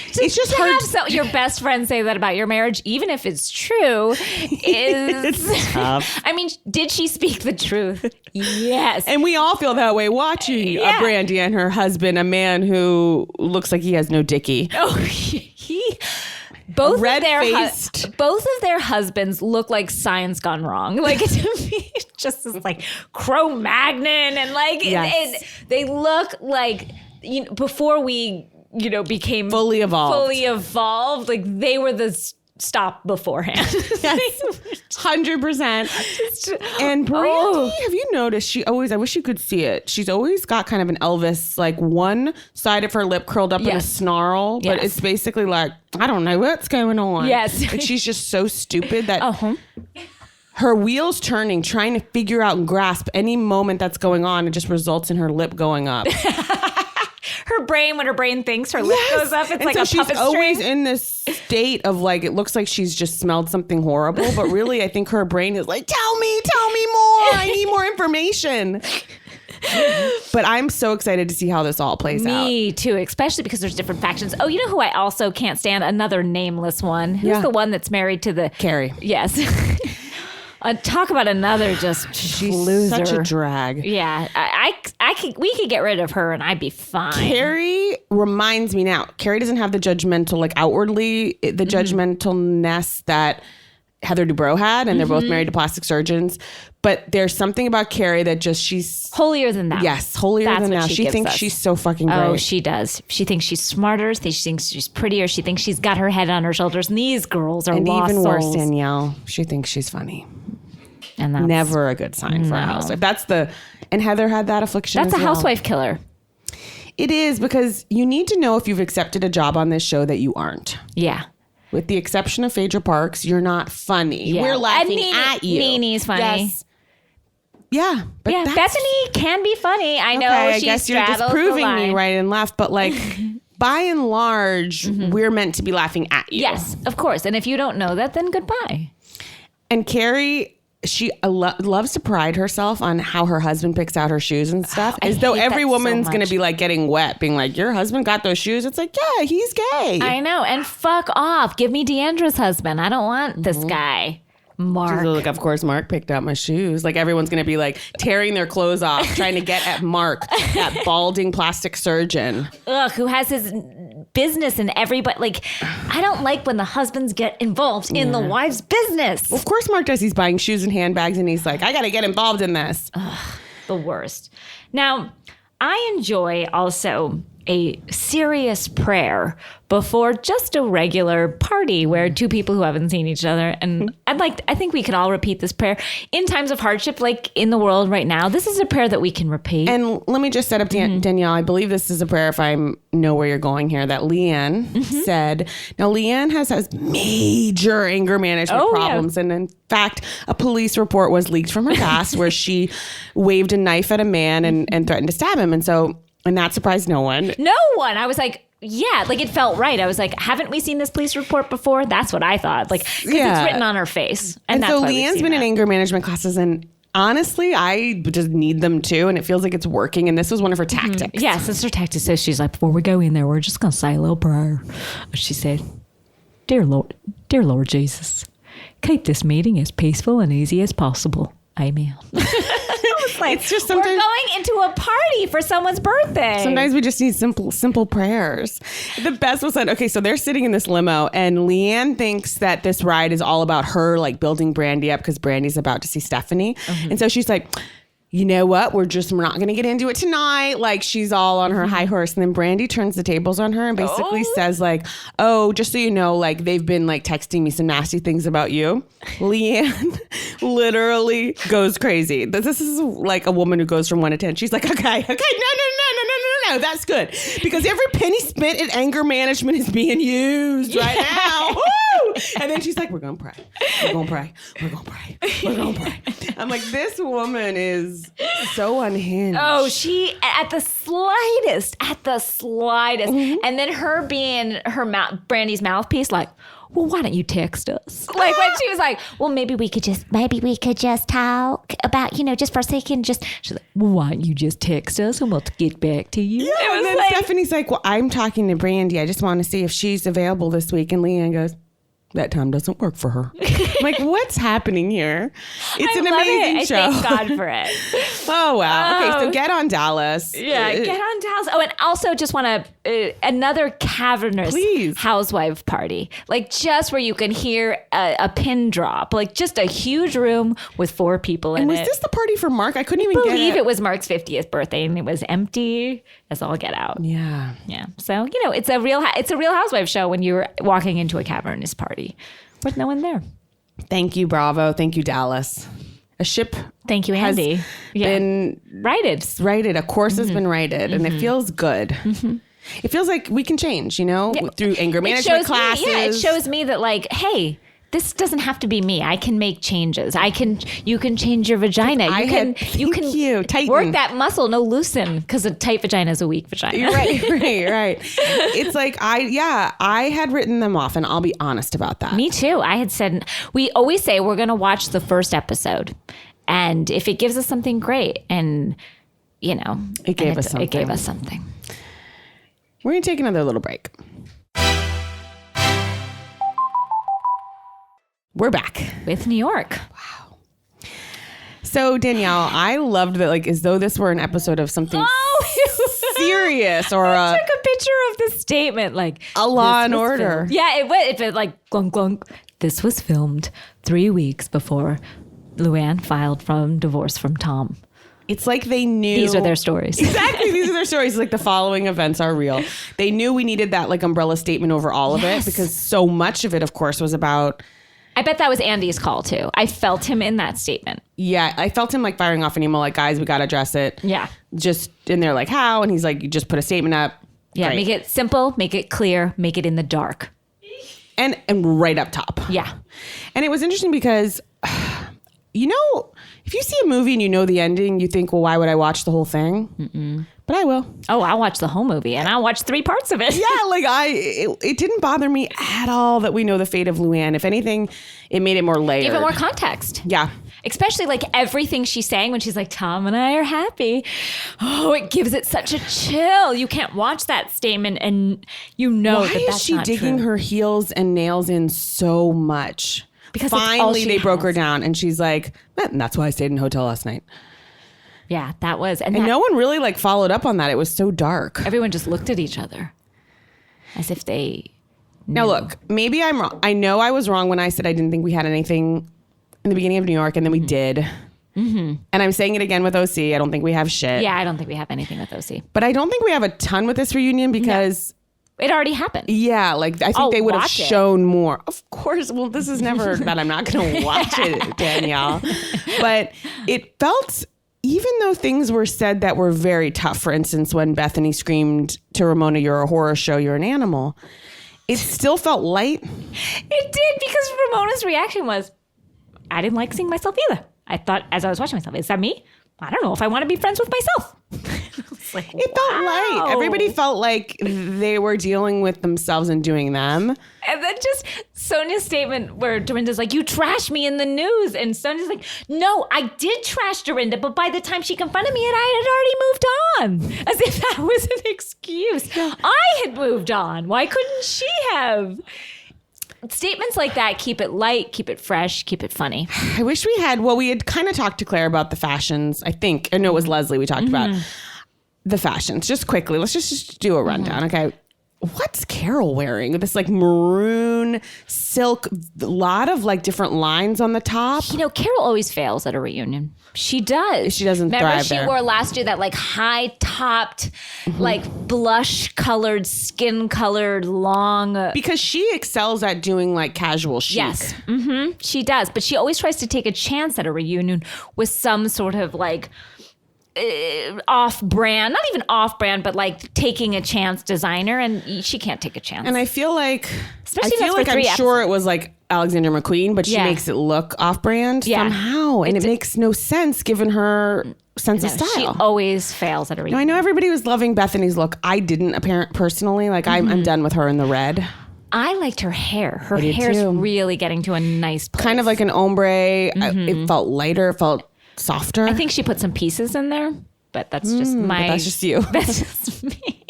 It's just hard to have your best friend say that about your marriage, even if it's true, it's tough. I mean, did she speak the truth? Yes. And we all feel that way watching Brandy and her husband, a man who looks like he has no dickie. Oh, both of their husbands look like science gone wrong. Like to me, it's just this like Cro-Magnon and like they look like before we became fully evolved. Like they were the stop beforehand. Yes, 100%. And Brandy, have you noticed? I wish you could see it. She's always got kind of an Elvis, like one side of her lip curled up in a snarl, but it's basically like, I don't know what's going on. Yes. Like she's just so stupid that her wheels turning, trying to figure out and grasp any moment that's going on. It just results in her lip going up. When her brain thinks her lip goes up, it's like a puppet string. She's always in this state of like, it looks like she's just smelled something horrible, but really I think her brain is like, tell me more. I need more information. But I'm so excited to see how this all plays out. Me too, especially because there's different factions. Oh, you know who I also can't stand? Another nameless one. Who's the one that's married to the... Carrie. Yes. Talk about another she's loser. Such a drag. Yeah, we could get rid of her and I'd be fine. Carrie reminds me now. Carrie doesn't have the judgmental, like outwardly, the judgmentalness that Heather Dubrow had, and they're both married to plastic surgeons. But there's something about Carrie that she's holier than thou. Yes, holier than thou. She thinks she's so fucking great. Oh, she does. She thinks she's smarter. She thinks she's prettier. She thinks she's got her head on her shoulders. And these girls are lost even souls. worse, Danielle. She thinks she's funny. And that's never a good sign for a housewife. And Heather had that affliction. That's as a housewife killer. It is, because you need to know if you've accepted a job on this show that you aren't. Yeah. With the exception of Phaedra Parks, you're not funny. Yeah. We're laughing at you. Nene's funny. Yes. Yeah. But Bethany can be funny. I know I guess you're just proving me right and left. But like, by and large, we're meant to be laughing at you. Yes, of course. And if you don't know that, then goodbye. And Carrie... she loves to pride herself on how her husband picks out her shoes and stuff, as though every woman's going to be like getting wet, being like, your husband got those shoes. It's like, yeah, he's gay. I know. And fuck off. Give me Deandra's husband. I don't want this guy. Mark. Like, of course, Mark picked out my shoes. Like, everyone's going to be like tearing their clothes off, trying to get at Mark, that balding plastic surgeon. Ugh, who has his business and everybody. Like, I don't like when the husbands get involved in the wife's business. Well, of course, Mark does. He's buying shoes and handbags, and he's like, I got to get involved in this. Ugh, the worst. Now, I enjoy also a serious prayer before just a regular party where two people who haven't seen each other. And I think we could all repeat this prayer in times of hardship, like in the world right now. This is a prayer that we can repeat. And let me just set up Danielle. I believe this is a prayer, if I know where you're going here, that Leanne said. Now, Leanne has major anger management problems. Yeah. And in fact, a police report was leaked from her past where she waved a knife at a man and threatened to stab him. And that surprised no one. No one. I was like, yeah, like it felt right. I was like, haven't we seen this police report before? That's what I thought. Like, because it's written on her face. And that's so why Leanne's been in anger management classes, and honestly, I just need them too. And it feels like it's working. And this was one of her tactics. Yes, it's her tactic. So she's like, before we go in there, we're just going to say a little prayer. She said, Dear Lord Jesus, keep this meeting as peaceful and easy as possible. Amen. Like, it's just sometimes we're going into a party for someone's birthday. Sometimes we just need simple prayers. The best was that, okay, so they're sitting in this limo, and Leanne thinks that this ride is all about her like building Brandy up because Brandy's about to see Stephanie. And so she's like, you know what? We're not going to get into it tonight. Like, she's all on her high horse. And then Brandy turns the tables on her and basically says like, oh, just so you know, like they've been like texting me some nasty things about you. Leanne literally goes crazy. This is like a woman who goes from 1 to 10. She's like, okay, no, that's good. Because every penny spent in anger management is being used right now. Woo! And then she's like, we're going to pray. We're going to pray. We're going to pray. We're going to pray. I'm like, this woman is so unhinged. Oh, she at the slightest. And then her being Brandy's mouthpiece, like, well, why don't you text us? Like when she was like, well, maybe we could just talk about, just for a second. She's like, well, why don't you just text us and we'll get back to you? Yeah, and then Stephanie's like, well, I'm talking to Brandy. I just want to see if she's available this week. And Leanne goes, that time doesn't work for her. I'm like, what's happening here? It's an amazing show. I thank God for it. Oh, wow. Okay, so get on Dallas. Yeah, get on Dallas. Oh, and also just want to another cavernous Please. housewife party, like just where you can hear a pin drop, like just a huge room with 4 people in And was it. this the party for Mark? I couldn't even I get believe it was Mark's 50th birthday, and it was empty as all get out. Yeah. Yeah. So, it's a real housewife show when you're walking into a cavernous party with no one there. Thank you, Bravo. Thank you, Dallas. A ship Thank you, Andy. been righted. A course has been righted, and it feels good. It feels like we can change, through anger management classes. It shows me that, like, hey, this doesn't have to be me. I can make changes. You can change your vagina. You can tighten. Work that muscle. No, loosen, because a tight vagina is a weak vagina. You're right. It's like I had written them off, and I'll be honest about that. Me too. I had said, we always say we're going to watch the first episode, and if it gives us something great, and it gave us something. We're gonna take another little break. We're back with New York. Wow. So Danielle, I loved that, like, as though this were an episode of something serious, or I took a picture of the statement, like a Law and Order. Yeah, it was like glunk glunk. This was filmed 3 weeks before Luann filed from divorce from Tom. It's like they knew. These are their stories. Exactly. These are their stories. Like, the following events are real. They knew we needed that, like, umbrella statement over all of it, because so much of it, of course, was about. I bet that was Andy's call too. I felt him in that statement. Yeah. I felt him, like, firing off an email, like, guys, we got to address it. Yeah. Just, and they're like, how? And he's like, you just put a statement up. Yeah. Great. Make it simple, make it clear, make it in the dark. And right up top. Yeah. And it was interesting because, if you see a movie and you know the ending, you think, well, why would I watch the whole thing? Mm-mm. But I will. Oh, I'll watch the whole movie, and I'll watch 3 parts of it. Yeah, like it didn't bother me at all that we know the fate of Luann. If anything, it made it more layered. Give it more context. Yeah. Especially, like, everything she's saying when she's like, Tom and I are happy. Oh, it gives it such a chill. You can't watch that statement and Why that's is she not digging true. her heels and nails in so much? Because it's all finally she they broke has. her down, and she's like, and that's why I stayed in a hotel last night. Yeah, that was. And no one really, like, followed up on that. It was so dark. Everyone just looked at each other as if they Now, look, maybe I'm wrong. I know I was wrong when I said I didn't think we had anything in the beginning of New York, and then we did. Mm-hmm. And I'm saying it again with OC. I don't think we have shit. Yeah, I don't think we have anything with OC. But I don't think we have a ton with this reunion because... It already happened. Yeah, like, I think they would have watch it. shown more. Of course. Well, this is never that I'm not going to watch it, Danielle. But it felt, even though things were said that were very tough, for instance, when Bethany screamed to Ramona, you're a horror show, you're an animal, it still felt light. It did, because Ramona's reaction was, I didn't like seeing myself either. I thought, as I was watching myself, is that me? I don't know if I want to be friends with myself. Like, it felt light. Everybody felt like they were dealing with themselves and doing them. And then just Sonia's statement where Dorinda's like, you trashed me in the news. And Sonia's like, no, I did trash Dorinda, but by the time she confronted me, I had already moved on. As if that was an excuse. I had moved on. Why couldn't she have? Statements like that keep it light, keep it fresh, keep it funny. I wish we had kind of talked to Claire about the fashions, I think. I know it was Leslie we talked about. The fashions. Just quickly, let's just do a rundown, okay? What's Carol wearing? This, like, maroon silk, a lot of, like, different lines on the top. Carol always fails at a reunion. She does. She doesn't Remember thrive she there. wore last year that, like, high-topped, like, blush-colored, skin-colored, long... Because she excels at doing, like, casual chic. Yes. Mm-hmm. She does. But she always tries to take a chance at a reunion with some sort of, like... off-brand, not even off-brand, but like taking a chance designer, and she can't take a chance. And I feel like, Especially if that's for I'm 3 sure it was like Alexander McQueen, but she makes it look off-brand somehow, and it makes no sense given her sense of style. She always fails at a reunion. Now, I know everybody was loving Bethany's look. I didn't, personally. Like, I'm done with her in the red. I liked her hair. Her did hair's too. really getting to a nice place. Kind of like an ombre. It felt lighter. It felt softer. I think she put some pieces in there, but that's just but that's just you. That's just me.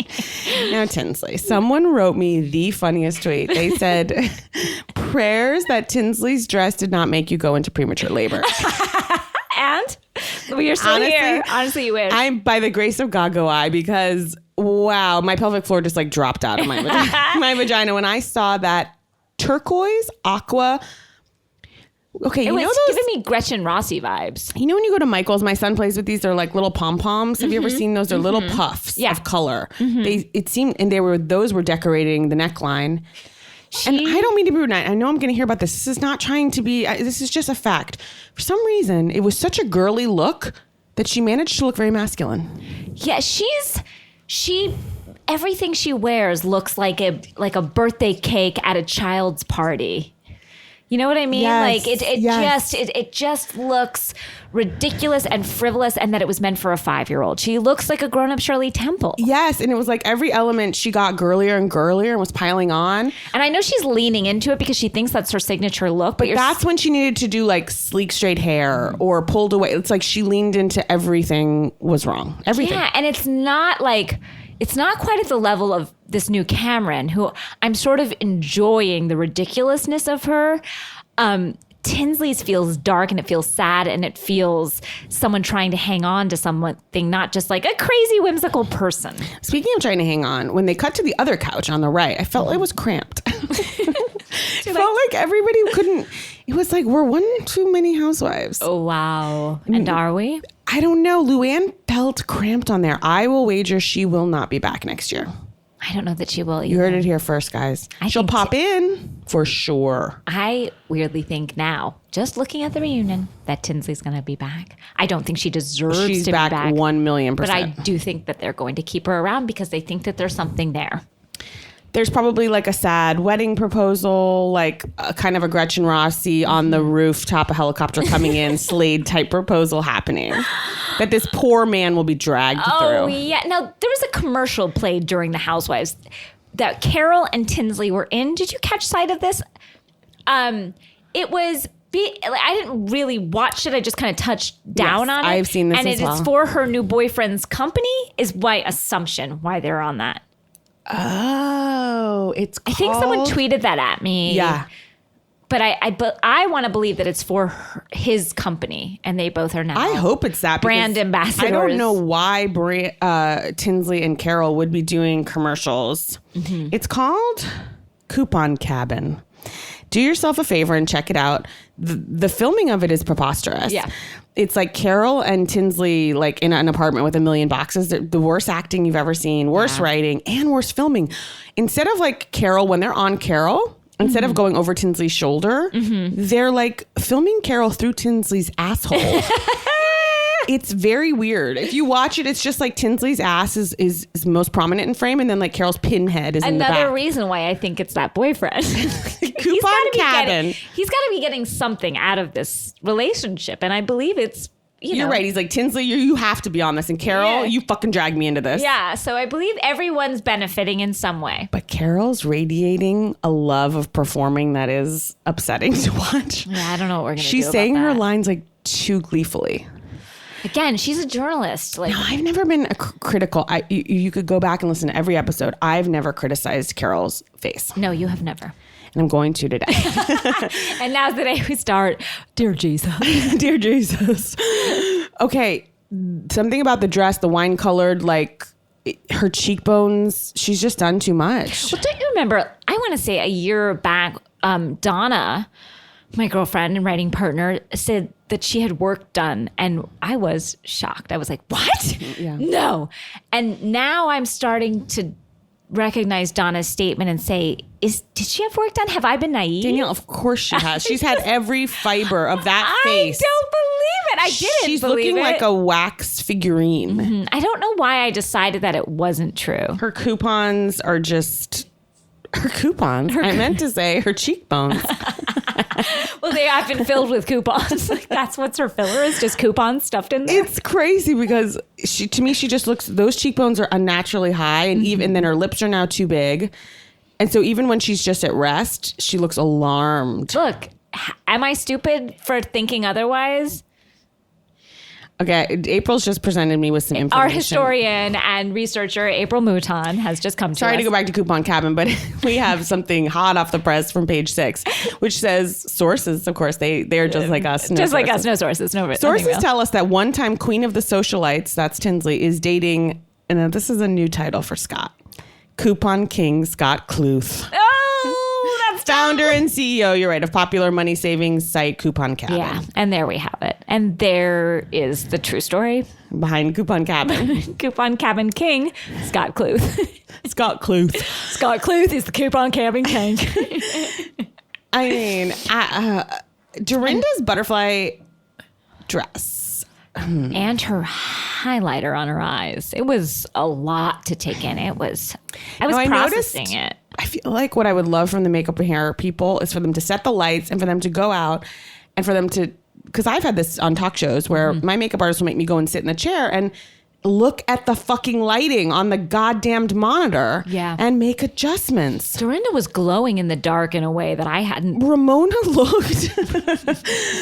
Now, Tinsley, someone wrote me the funniest tweet. They said, prayers that Tinsley's dress did not make you go into premature labor. And we are still here. Honestly, you wish. I'm by the grace of God go I, because wow, my pelvic floor just like dropped out of my my vagina when I saw that turquoise aqua. Okay, It was giving me Gretchen Rossi vibes. You know when you go to Michael's, my son plays with these. They're like little pom poms. Have you ever seen those? They're little puffs of color. Those were decorating the neckline. And I don't mean to be rude. I know I'm going to hear about this. This is not trying to be. This is just a fact. For some reason, it was such a girly look that she managed to look very masculine. Yeah, everything she wears looks like a birthday cake at a child's party. You know what I mean? Yes, like it just looks ridiculous and frivolous, and that it was meant for a 5-year-old. She looks like a grown-up Shirley Temple. Yes, and it was like every element she got girlier and girlier and was piling on. And I know she's leaning into it because she thinks that's her signature look. But that's when she needed to do like sleek straight hair or pulled away. It's like she leaned into everything was wrong. Everything. Yeah, and it's not quite at the level of this new Cameron, who I'm sort of enjoying the ridiculousness of her. Tinsley's feels dark and it feels sad and it feels someone trying to hang on to something, not just like a crazy whimsical person. Speaking of trying to hang on, when they cut to the other couch on the right, I felt it was cramped. It felt like everybody couldn't. It was like we're one too many housewives. Oh, wow. And are we? I don't know. Luann felt cramped on there. I will wager she will not be back next year. I don't know that she will either. You heard it here first, guys. She'll pop in for sure. I weirdly think now, just looking at the reunion, that Tinsley's going to be back. I don't think she deserves She's to back be back. 1,000,000%. But I do think that they're going to keep her around because they think that there's something there. There's probably like a sad wedding proposal, like a kind of a Gretchen Rossi on the rooftop, a helicopter coming in, Slade type proposal happening that this poor man will be dragged through. Oh, yeah. Now, there was a commercial played during the Housewives that Carol and Tinsley were in. Did you catch sight of this? It was... I didn't really watch it. I just kind of touched down on it. I've seen this and as well. And it's for her new boyfriend's company is my assumption why they're on that. Oh, it's called... I think someone tweeted that at me. Yeah. But I want to believe that it's for his company, and they both are now. I hope it's that brand ambassadors. I don't know why Tinsley and Carol would be doing commercials. Mm-hmm. It's called Coupon Cabin. Do yourself a favor and check it out. The filming of it is preposterous. Yeah. It's like Carol and Tinsley like in an apartment with 1,000,000 boxes. The worst acting you've ever seen, worst writing, and worst filming. Instead of like Carol, when they're on Carol, instead of going over Tinsley's shoulder, they're like filming Carol through Tinsley's asshole. It's very weird. If you watch it, it's just like Tinsley's ass is most prominent in frame, and then like Carol's pinhead is in the back. Another reason why I think it's that boyfriend. Coupon Cabin. He's got to be getting something out of this relationship, and I believe it's. You're right. He's like, Tinsley, you have to be on this. And Carol, you fucking dragged me into this. Yeah. So I believe everyone's benefiting in some way. But Carol's radiating a love of performing that is upsetting to watch. Yeah, I don't know what we're going to do. She's saying her lines like too gleefully. Again, she's a journalist. Like, no, I've never been critical. You could go back and listen to every episode. I've never criticized Carol's face. No, you have never. And I'm going to today. And now's the day we start. Dear Jesus. Dear Jesus. Okay. Something about the dress, the wine colored, like her cheekbones. She's just done too much. Well, don't you remember, I want to say a year back, Donna, my girlfriend and writing partner, said that she had work done. And I was shocked. I was like, what? Yeah. No. And now I'm starting to recognize Donna's statement and say, did she have work done? Have I been naive? Danielle, of course she has. She's had every fiber of that face. I don't believe it. I didn't She's believe looking it. like a wax figurine. Mm-hmm. I don't know why I decided that it wasn't true. Her coupons are just... Her coupons? I meant to say her cheekbones. Well, they have been filled with coupons. Like, that's what's her filler is, just coupons stuffed in there. It's crazy because to me, she just looks, those cheekbones are unnaturally high, and even then her lips are now too big. And so even when she's just at rest, she looks alarmed. Look, am I stupid for thinking otherwise? Okay, April's just presented me with some information. Our historian and researcher, April Mouton, has just come to us. Sorry to go back to Coupon Cabin, but we have something hot off the press from page 6, which says sources, of course, they're just like us. Just like us, no sources. No Sources tell us that one-time queen of the socialites, that's Tinsley, is dating And this is a new title for Scott. Coupon King Scott Kluth. Oh, that's founder and CEO, you're right, of popular money savings site Coupon Cabin. Yeah, and there we have it. And there is the true story Behind Coupon Cabin. Coupon Cabin King, Scott Kluth. Scott Kluth. Scott Kluth is the Coupon Cabin King. I mean, Dorinda's butterfly dress. And her highlighter on her eyes. It was a lot to take in. I was processing it. I feel like what I would love from the makeup and hair people is for them to set the lights and for them to go out and for them to, because I've had this on talk shows where my makeup artist will make me go and sit in the chair and look at the fucking lighting on the goddamned monitor and make adjustments. Dorinda was glowing in the dark in a way that I hadn't. Ramona looked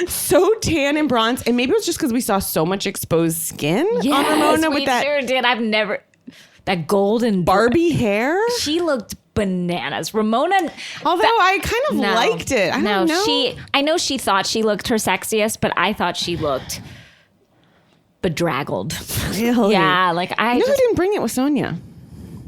so tan and bronze, and maybe it was just because we saw so much exposed skin on Ramona with that. Sure did. I've never that golden Barbie hair. She looked bananas. Ramona, although I kind of liked it. I don't know. I know she thought she looked her sexiest, but I thought she looked bedraggled. Really? Yeah, like who didn't bring it with Sonia?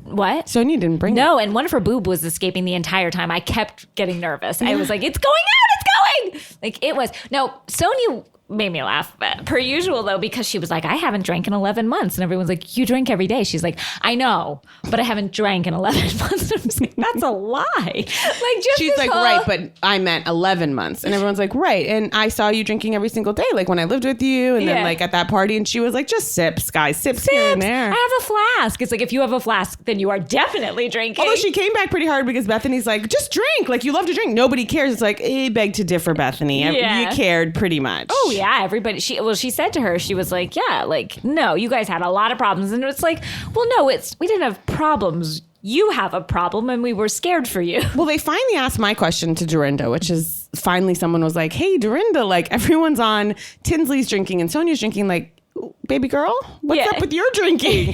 What? Sonia didn't bring it. No, and one of her boob was escaping the entire time. I kept getting nervous. I was like, it's going out, it's going. Like it was. No, Sonia made me laugh, per usual though, because she was like, I haven't drank in 11 months. And everyone's like, you drink every day. She's like, I know, but I haven't drank in 11 months. I'm just like, that's a lie. Like, just she's like, right, but I meant 11 months. And everyone's like, right. And I saw you drinking every single day, like when I lived with you and then like at that party. And she was like, just sips, guys, sips here and there. I have a flask. It's like, if you have a flask, then you are definitely drinking. Although she came back pretty hard because Bethany's like, just drink. Like, you love to drink. Nobody cares. It's like, beg to differ, Bethany. You cared pretty much. Oh, yeah. Everybody. She said to her, she was like, yeah, like, no, you guys had a lot of problems. And it's like, well, no, we didn't have problems. You have a problem and we were scared for you. Well, they finally asked my question to Dorinda, which is finally someone was like, hey, Dorinda, like everyone's on Tinsley's drinking and Sonia's drinking, like, baby girl, what's up with your drinking?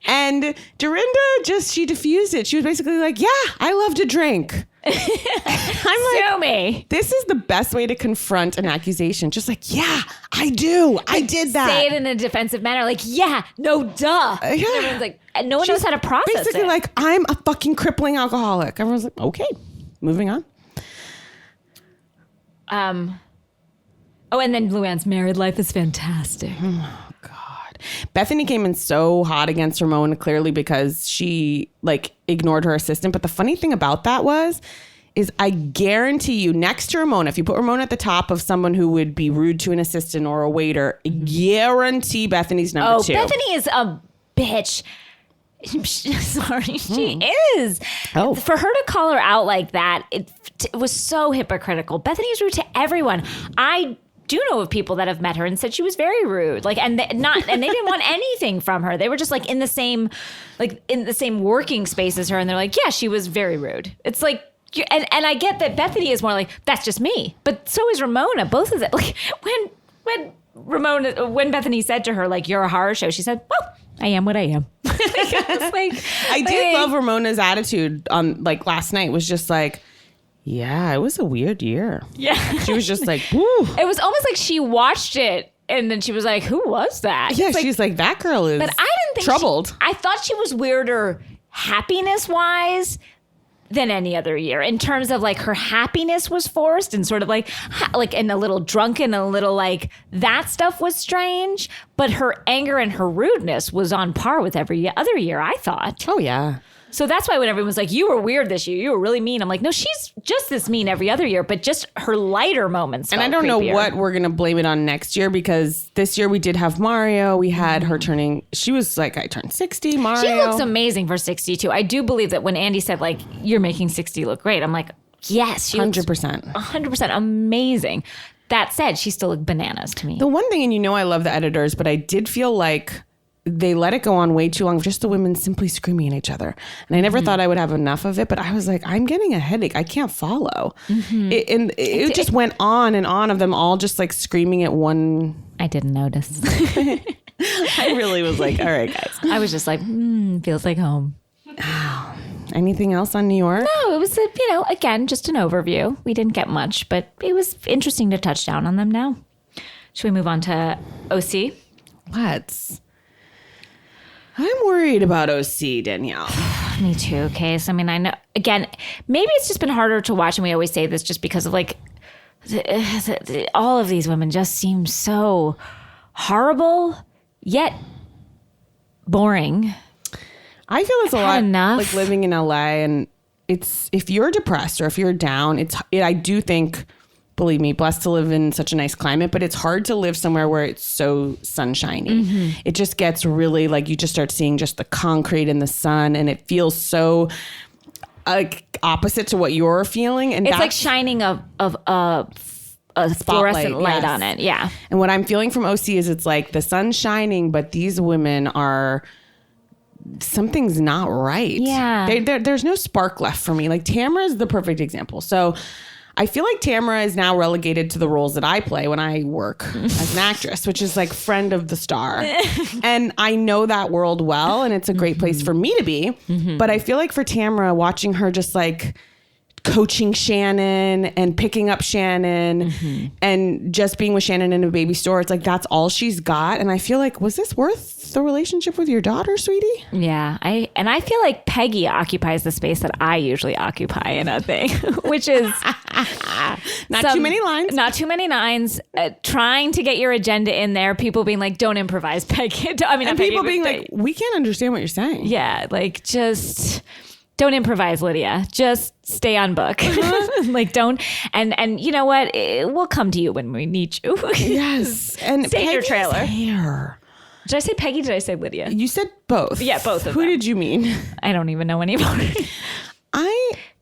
And Dorinda she diffused it. She was basically like, yeah, I love to drink. I'm like, sue me. This is the best way to confront an accusation. Just like, yeah, I do. I did that. Say it in a defensive manner. Like, yeah, no, duh. Yeah. And everyone's like, no one knows how to process basically it. Like, I'm a fucking crippling alcoholic. Everyone's like, okay, moving on. Oh, and then Luann's married life is fantastic. Oh, God. Bethany came in so hot against Ramona, clearly because she like ignored her assistant. But the funny thing about that is I guarantee you next to Ramona, if you put Ramona at the top of someone who would be rude to an assistant or a waiter, guarantee Bethany's number two. Bethany is a bitch. Sorry, she is. Oh. For her to call her out like that, it was so hypocritical. Bethany is rude to everyone. I do know of people that have met her and said she was very rude. Like, and they didn't want anything from her. They were just like in the same working space as her, and they're like, yeah, she was very rude. It's like, and I get that Bethany is more like, that's just me, but so is Ramona. Both of them. Like when Bethany said to her, like, you're a horror show, she said, well, I am what I am. I did love Ramona's attitude on like last night was just like, yeah, it was a weird year. Yeah. She was just like, woo. It was almost like she watched it and then she was like, who was that? Yeah, she's like, that girl is but I didn't think troubled. I thought she was weirder happiness-wise than any other year. In terms of like her happiness was forced and sort of like and a little drunken, a little like that stuff was strange. But her anger and her rudeness was on par with every other year, I thought. Oh, yeah. So that's why when everyone was like, you were weird this year, you were really mean. I'm like, no, she's just this mean every other year, but just her lighter moments. And I don't know what we're going to blame it on next year, because this year we did have Mario. We had her she was like, I turned 60, Mario. She looks amazing for 62. I do believe that when Andy said like, you're making 60 look great, I'm like, yes, she 100%. 100% amazing. That said, she still looked bananas to me. The one thing, and I love the editors, but I did feel like they let it go on way too long of just the women simply screaming at each other. And I never thought I would have enough of it, but I was like, I'm getting a headache. I can't follow. It just went on and on of them all just like screaming at one. I didn't notice. I really was like, all right, guys. I was just like, feels like home. Anything else on New York? No, it was, again, just an overview. We didn't get much, but it was interesting to touch down on them now. Should we move on to OC? Let's. I'm worried about OC, Danielle. Me too, Case. I mean, I know, again, maybe it's just been harder to watch, and we always say this just because of like, all of these women just seem so horrible, yet boring. I feel it's a lot enough. like living in LA, and it's, if you're depressed or if you're down, I do think, believe me, blessed to live in such a nice climate, but it's hard to live somewhere where it's so sunshiny. Mm-hmm. It just gets really like, you just start seeing just the concrete and the sun, and it feels so opposite to what you're feeling. And it's like shining a fluorescent light on it. Yeah. And what I'm feeling from OC is it's like the sun's shining, but these women are, something's not right. Yeah. There's no spark left for me. Like Tamara is the perfect example. So I feel like Tamara is now relegated to the roles that I play when I work as an actress, which is like friend of the star. And I know that world well, and it's a great place for me to be. Mm-hmm. But I feel like for Tamara, watching her just like coaching Shannon and picking up Shannon and just being with Shannon in a baby store, it's like that's all she's got. And I feel like, was this worth the relationship with your daughter, sweetie? Yeah. I feel like Peggy occupies the space that I usually occupy in a thing, which is not too many lines. Not too many lines. Trying to get your agenda in there. People being like, don't improvise, Peggy. I mean, and Peggy, people being like, we can't understand what you're saying. Yeah. Like, just don't improvise, Lydia. Just stay on book. Like, don't. And you know what? We'll come to you when we need you. Yes. And stay in your trailer. Hair. Did I say Peggy? Did I say Lydia? You said both. Yeah, both of Who them. did you mean? I don't even know anymore.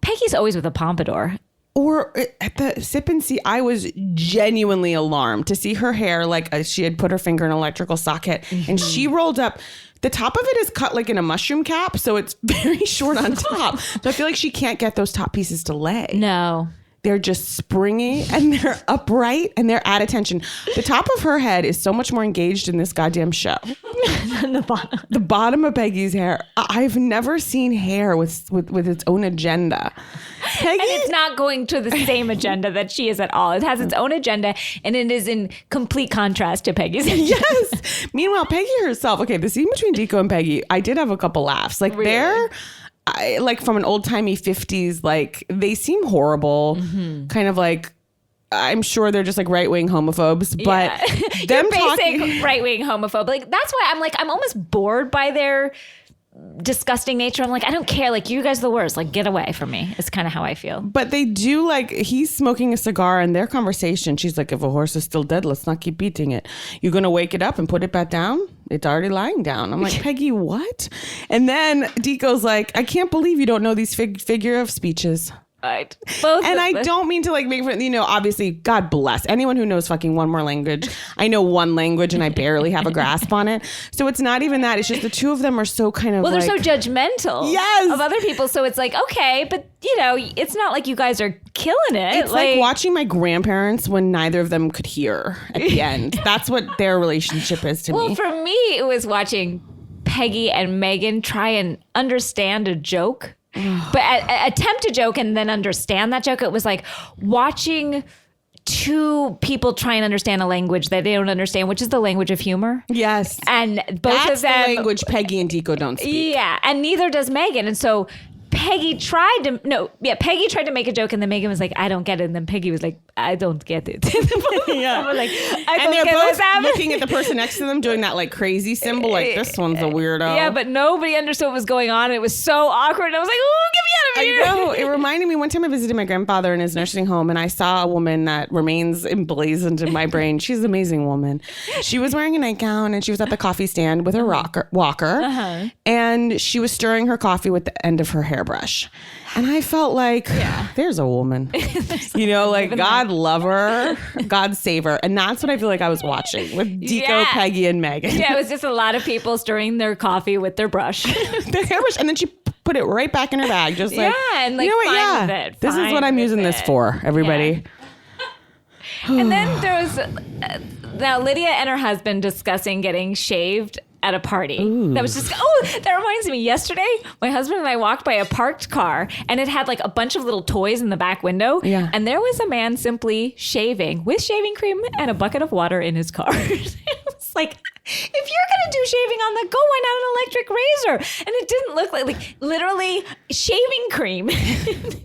Peggy's always with a pompadour. Or at the sip and see, I was genuinely alarmed to see her hair like she had put her finger in an electrical socket and she rolled up. The top of it is cut like in a mushroom cap, so it's very short on top. So I feel like she can't get those top pieces to lay. No. They're just springy and they're upright and they're at attention. The top of her head is so much more engaged in this goddamn show than the bottom. The bottom of Peggy's hair. I've never seen hair with its own agenda. Peggy, and it's not going to the same agenda that she is at all. It has its own agenda, and it is in complete contrast to Peggy's agenda. Yes. Meanwhile, Peggy herself, okay, the scene between Deco and Peggy, I did have a couple laughs. Like really? like from an old timey 50s, like they seem horrible, kind of like, I'm sure they're just like right wing homophobes, but them basic right wing homophobe. Like that's why I'm almost bored by their disgusting nature. I'm like, I don't care. Like, you guys are the worst. Like, get away from me. It's kind of how I feel. But they do, like, he's smoking a cigar in their conversation. She's like, if a horse is still dead, let's not keep beating it. You're going to wake it up and put it back down? It's already lying down. I'm like, Peggy, what? And then Deco's like, I can't believe you don't know these figure of speeches. Right. And I don't mean to like make, obviously, God bless anyone who knows fucking one more language. I know one language and I barely have a grasp on it. So it's not even that. It's just the two of them are so kind of they're so judgmental of other people. So it's like, okay, but it's not like you guys are killing it. It's like watching my grandparents when neither of them could hear at the end. That's what their relationship is to me. Well, for me, it was watching Peggy and Megan try and understand a joke. But attempt a joke and then understand that joke. It was like watching two people try and understand a language that they don't understand, which is the language of humor. Yes. And both of them. The language Peggy and Deco don't speak. Yeah. And neither does Megan. And so Peggy tried to make a joke, and then Megan was like, I don't get it. And then Peggy was like, I don't get it. Yeah. I was like, and they're both looking at the person next to them doing that like crazy symbol, like this one's a weirdo. Yeah, but nobody understood what was going on. It was so awkward. I was like, oh, get me out of here. I know. It reminded me, one time I visited my grandfather in his nursing home, and I saw a woman that remains emblazoned in my brain. She's an amazing woman. She was wearing a nightgown, and she was at the coffee stand with her walker, and she was stirring her coffee with the end of her hairbrush. And I felt like, there's a woman, like God love her, God save her. And that's what I feel like I was watching with Deco, Peggy, and Megan. Yeah, it was just a lot of people stirring their coffee with their brush. Their hairbrush. And then she put it right back in her bag. Just like, and like, you know what? Fine with it. This is what I'm using this for, everybody. Yeah. And then there was now Lydia and her husband discussing getting shaved at a party. Ooh. That was just, that reminds me, yesterday, my husband and I walked by a parked car, and it had like a bunch of little toys in the back window. Yeah. And there was a man simply shaving with shaving cream and a bucket of water in his car. It was like, if you're going to do shaving on the go. Why not an electric razor? And it didn't look like literally shaving cream.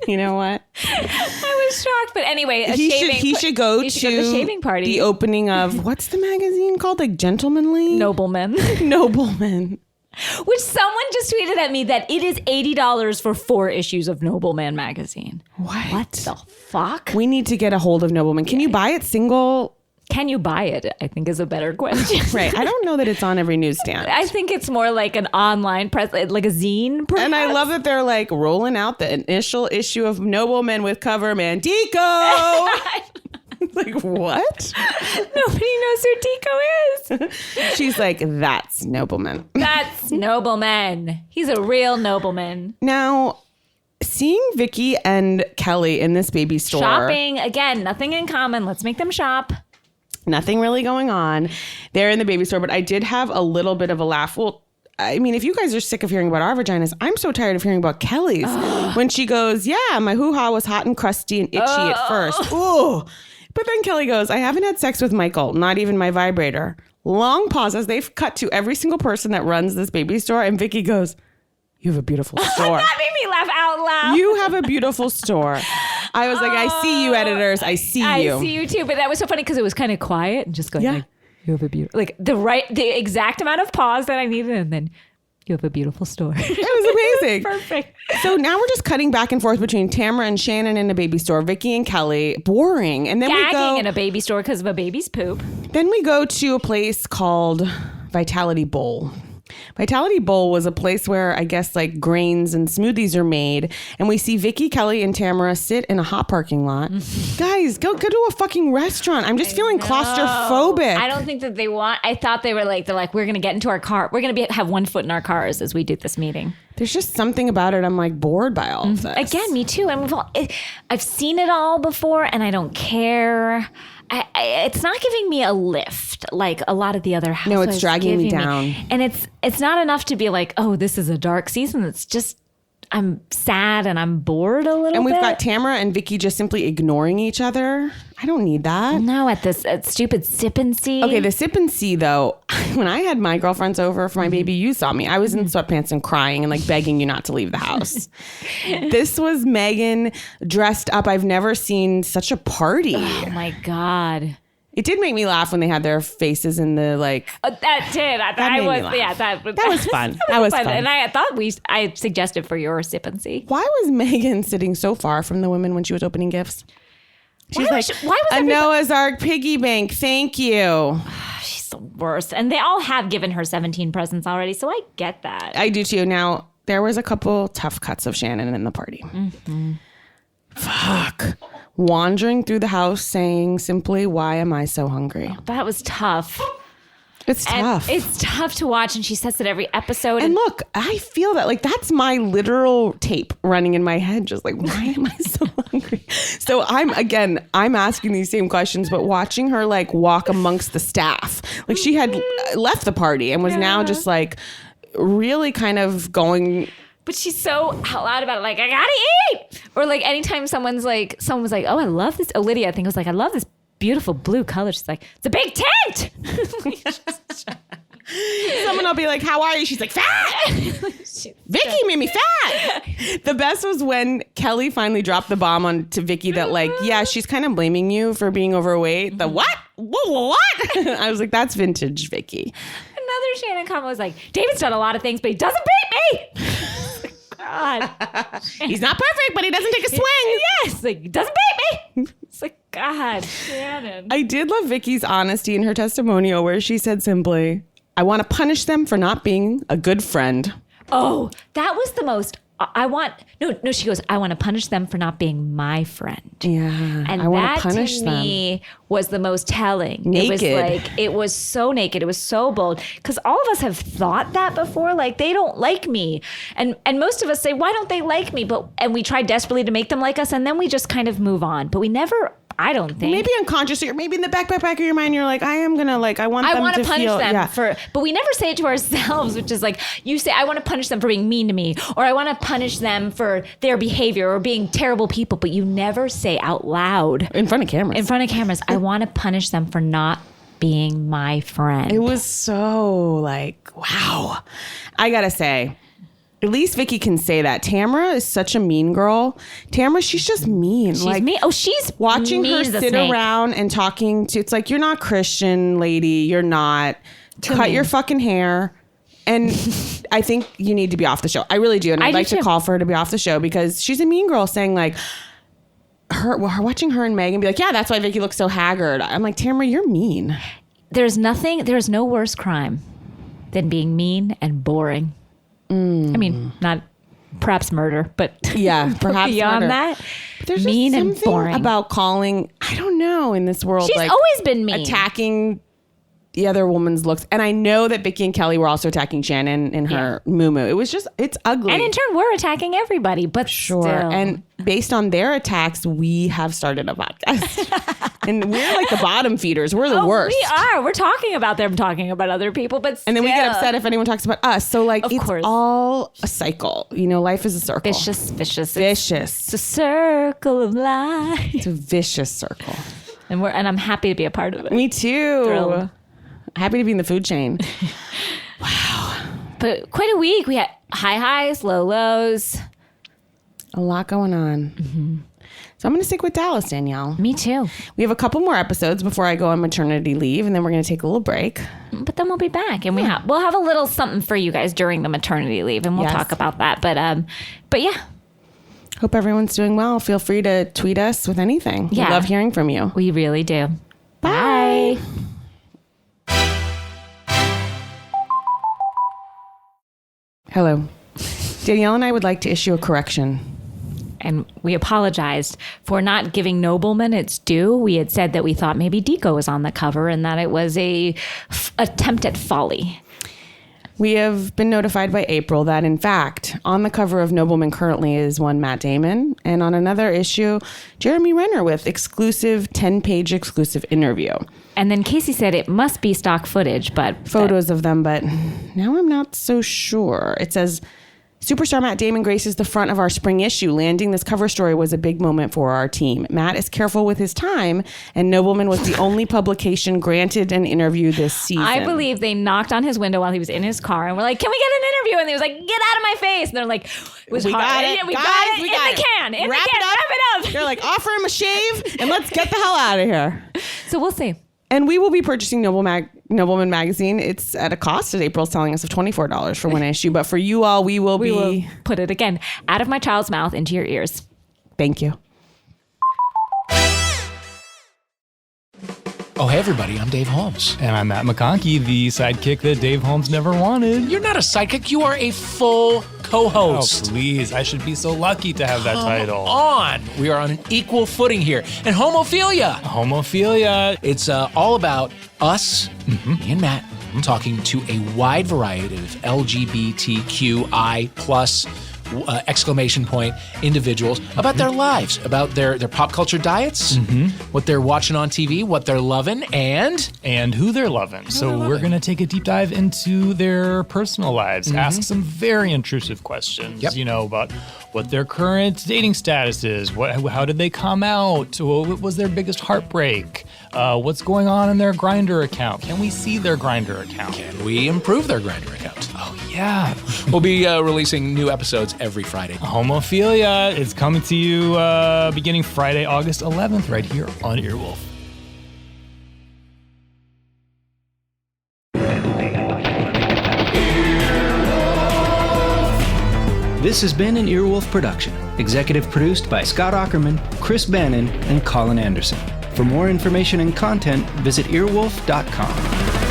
You know what? I was shocked. But anyway, he should go to the shaving party. The opening of, what's the magazine called? Like Gentlemanly? Nobleman. Nobleman. Which someone just tweeted at me that it is $80 for 4 issues of Nobleman magazine. What the fuck? We need to get a hold of Nobleman. Can you buy it single? Can you buy it? I think is a better question. Right. I don't know that it's on every newsstand. I think it's more like an online press, like a zine. Perhaps. And I love that they're like rolling out the initial issue of Nobleman with cover Mandico. Like, what? Nobody knows who Tico is. She's like, that's Nobleman. That's Nobleman. He's a real nobleman. Now, seeing Vicky and Kelly in this baby store. Shopping. Again, nothing in common. Let's make them shop. Nothing really going on. They're in the baby store, but I did have a little bit of a laugh. Well, I mean, if you guys are sick of hearing about our vaginas, I'm so tired of hearing about Kelly's. When she goes, yeah, my hoo-ha was hot and crusty and itchy at first. Ooh. But then Kelly goes, I haven't had sex with Michael, not even my vibrator. Long pauses. They've cut to every single person that runs this baby store. And Vicky goes, you have a beautiful store. That made me laugh out loud. You have a beautiful store. I was like, I see you, editors. I see you. I see you too. But that was so funny because it was kind of quiet and just going like, you have a beautiful, like the exact amount of pause that I needed. And then you have a beautiful store. It was amazing. Perfect. So now we're just cutting back and forth between Tamara and Shannon in a baby store, Vicky and Kelly. Boring. And then we go in a baby store because of a baby's poop. Then we go to a place called Vitality Bowl. Vitality Bowl was a place where I guess like grains and smoothies are made. And we see Vicky, Kelly, and Tamara sit in a hot parking lot. Guys, go to a fucking restaurant. I'm just feeling claustrophobic. I don't think that they want, I thought they're like, we're going to get into our car. We're going to have one foot in our cars as we do this meeting. There's just something about it. I'm like bored by all of this. Again, me too. And I've seen it all before and I don't care. It's not giving me a lift like a lot of the other housewives. No, it's dragging me down. And it's not enough to be like, oh, this is a dark season. It's just I'm sad and I'm bored a little bit. And we've got Tamara and Vicky just simply ignoring each other. I don't need that. No, at this stupid sip and see. Okay, the sip and see though, when I had my girlfriends over for my baby, you saw me. I was in sweatpants and crying and like begging you not to leave the house. This was Megan dressed up. I've never seen such a party. Oh my God. It did make me laugh when they had their faces in the like. That did. That was fun. That was fun. And I thought I suggested for your sip and see. Why was Megan sitting so far from the women when she was opening gifts? She's why was a Noah's Ark piggy bank. Thank you. She's the worst. And they all have given her 17 presents already, so I get that. I do too. Now, there was a couple tough cuts of Shannon in the party. Mm-hmm. Fuck. Wandering through the house saying simply, why am I so hungry? That was tough. It's tough. It's tough to watch, and she says it every episode. And look, I feel that like that's my literal tape running in my head, just like, why am I so hungry? So I'm asking these same questions, but watching her like walk amongst the staff, like she had left the party and was now just like really kind of going. But she's so out loud about it, like, I gotta eat. Or like anytime someone was like, oh, I love this. Oh, Lydia, I think was like, I love this beautiful blue color. She's like, it's a big tent. Someone will be like, how are you? She's like, fat. Vicky made me fat. The best was when Kelly finally dropped the bomb on to Vicky that like, yeah, she's kind of blaming you for being overweight. The what? What? I was like, that's vintage Vicky. Another Shannon comment was like, David's done a lot of things, but he doesn't beat me. God. He's not perfect, but he doesn't take a swing. Yes. Like, he doesn't beat me. It's like, God, Shannon. I did love Vicky's honesty in her testimonial where she said simply, I want to punish them for not being a good friend. Oh, that was the most, she goes, I want to punish them for not being my friend. Yeah. And I want that to punish to them. Me was the most telling. Naked. It was so naked. It was so bold. Because all of us have thought that before. Like, they don't like me. And most of us say, why don't they like me? And we try desperately to make them like us. And then we just kind of move on. But we never, I don't think. Maybe unconsciously, or maybe in the back of your mind, you're like, I want them to punish feel, them yeah. but we never say it to ourselves, which is like, you say, I want to punish them for being mean to me, or I want to punish them for their behavior or being terrible people, but you never say out loud. In front of cameras, I want to punish them for not being my friend. It was so like, wow. I gotta say, at least Vicky can say that. Tamara is such a mean girl. Tamara, she's just mean. She's mean. Oh, she's watching mean her as a sit snake. around and talking to. It's like, you're not Christian, lady. You're not. Cut your fucking hair. And I think you need to be off the show. I really do. And I'd like to call for her to be off the show because she's a mean girl, saying like, her watching her and Megan be like, yeah, that's why Vicky looks so haggard. I'm like, Tamara, you're mean. There's no worse crime than being mean and boring. I mean, not perhaps murder, but yeah, perhaps beyond murder. that, But there's mean just and something boring. about calling, I don't know, in this world. She's like, always been mean. attacking the other woman's looks. And I know that Vicky and Kelly were also attacking Shannon in her moo-moo. It was just, it's ugly. And in turn, we're attacking everybody, but Sure. still. And based on their attacks, we have started a podcast. And we're like the bottom feeders. We're the worst. We are. We're talking about them talking about other people, but still. And then we get upset if anyone talks about us. So like, it's course. all a cycle. You know, life is a circle. Vicious. Vicious. It's a circle of life. It's a vicious circle. And I'm happy to be a part of it. Me too. Thrilled. Happy to be in the food chain. But quite a week. We had high highs, low lows. A lot going on. Mm-hmm. So I'm going to stick with Dallas, Danielle. Me too. We have a couple more episodes before I go on maternity leave, and then we're going to take a little break. But then we'll be back, and we'll have a little something for you guys during the maternity leave, and we'll talk about that. But yeah. Hope everyone's doing well. Feel free to tweet us with anything. Yeah. We love hearing from you. We really do. Bye. Hello. Danielle and I would like to issue a correction. And we apologized for not giving Nobleman its due. We had said that we thought maybe Deco was on the cover and that it was a attempt at folly. We have been notified by April that, in fact, on the cover of Nobleman currently is one Matt Damon, and on another issue, Jeremy Renner with exclusive 10-page exclusive interview. And then Casey said it must be stock footage, but... Photos of them, but now I'm not so sure. It says, superstar Matt Damon graces the front of our spring issue. Landing this cover story was a big moment for our team. Matt is careful with his time, and Nobleman was the only publication granted an interview this season. I believe they knocked on his window while he was in his car and were like, can we get an interview? And he was like, get out of my face. And they're like, it was We hard. got it. Yeah, we Guys, got it. we In got the it. can. In Wrap the can. it up. Wrap it up. They're like, offer him a shave, and let's get the hell out of here. So we'll see. And we will be purchasing Nobleman magazine. It's at a cost, as April's telling us, of $24 for one issue. But for you all, we will put it again out of my child's mouth into your ears. Thank you. Oh, hey, everybody, I'm Dave Holmes. And I'm Matt McConkey, the sidekick that Dave Holmes never wanted. You're not a sidekick, you are a full co-host. Oh, please. I should be so lucky to have that title. On. We are on an equal footing here. And homophilia. Homophilia. It's all about us, me and Matt, talking to a wide variety of LGBTQI plus exclamation point individuals about their lives, about their pop culture diets, what they're watching on TV, what they're loving, and who they're loving. So we're going to take a deep dive into their personal lives, ask some very intrusive questions, about what their current dating status is, how did they come out, what was their biggest heartbreak, what's going on in their Grindr account, can we see their Grindr account? Can we improve their Grindr account? Oh, yeah. We'll be releasing new episodes every Friday. Homophilia is coming to you beginning Friday, August 11th, right here on Earwolf. This has been an Earwolf production, executive produced by Scott Ackerman, Chris Bannon, and Colin Anderson. For more information and content, visit earwolf.com.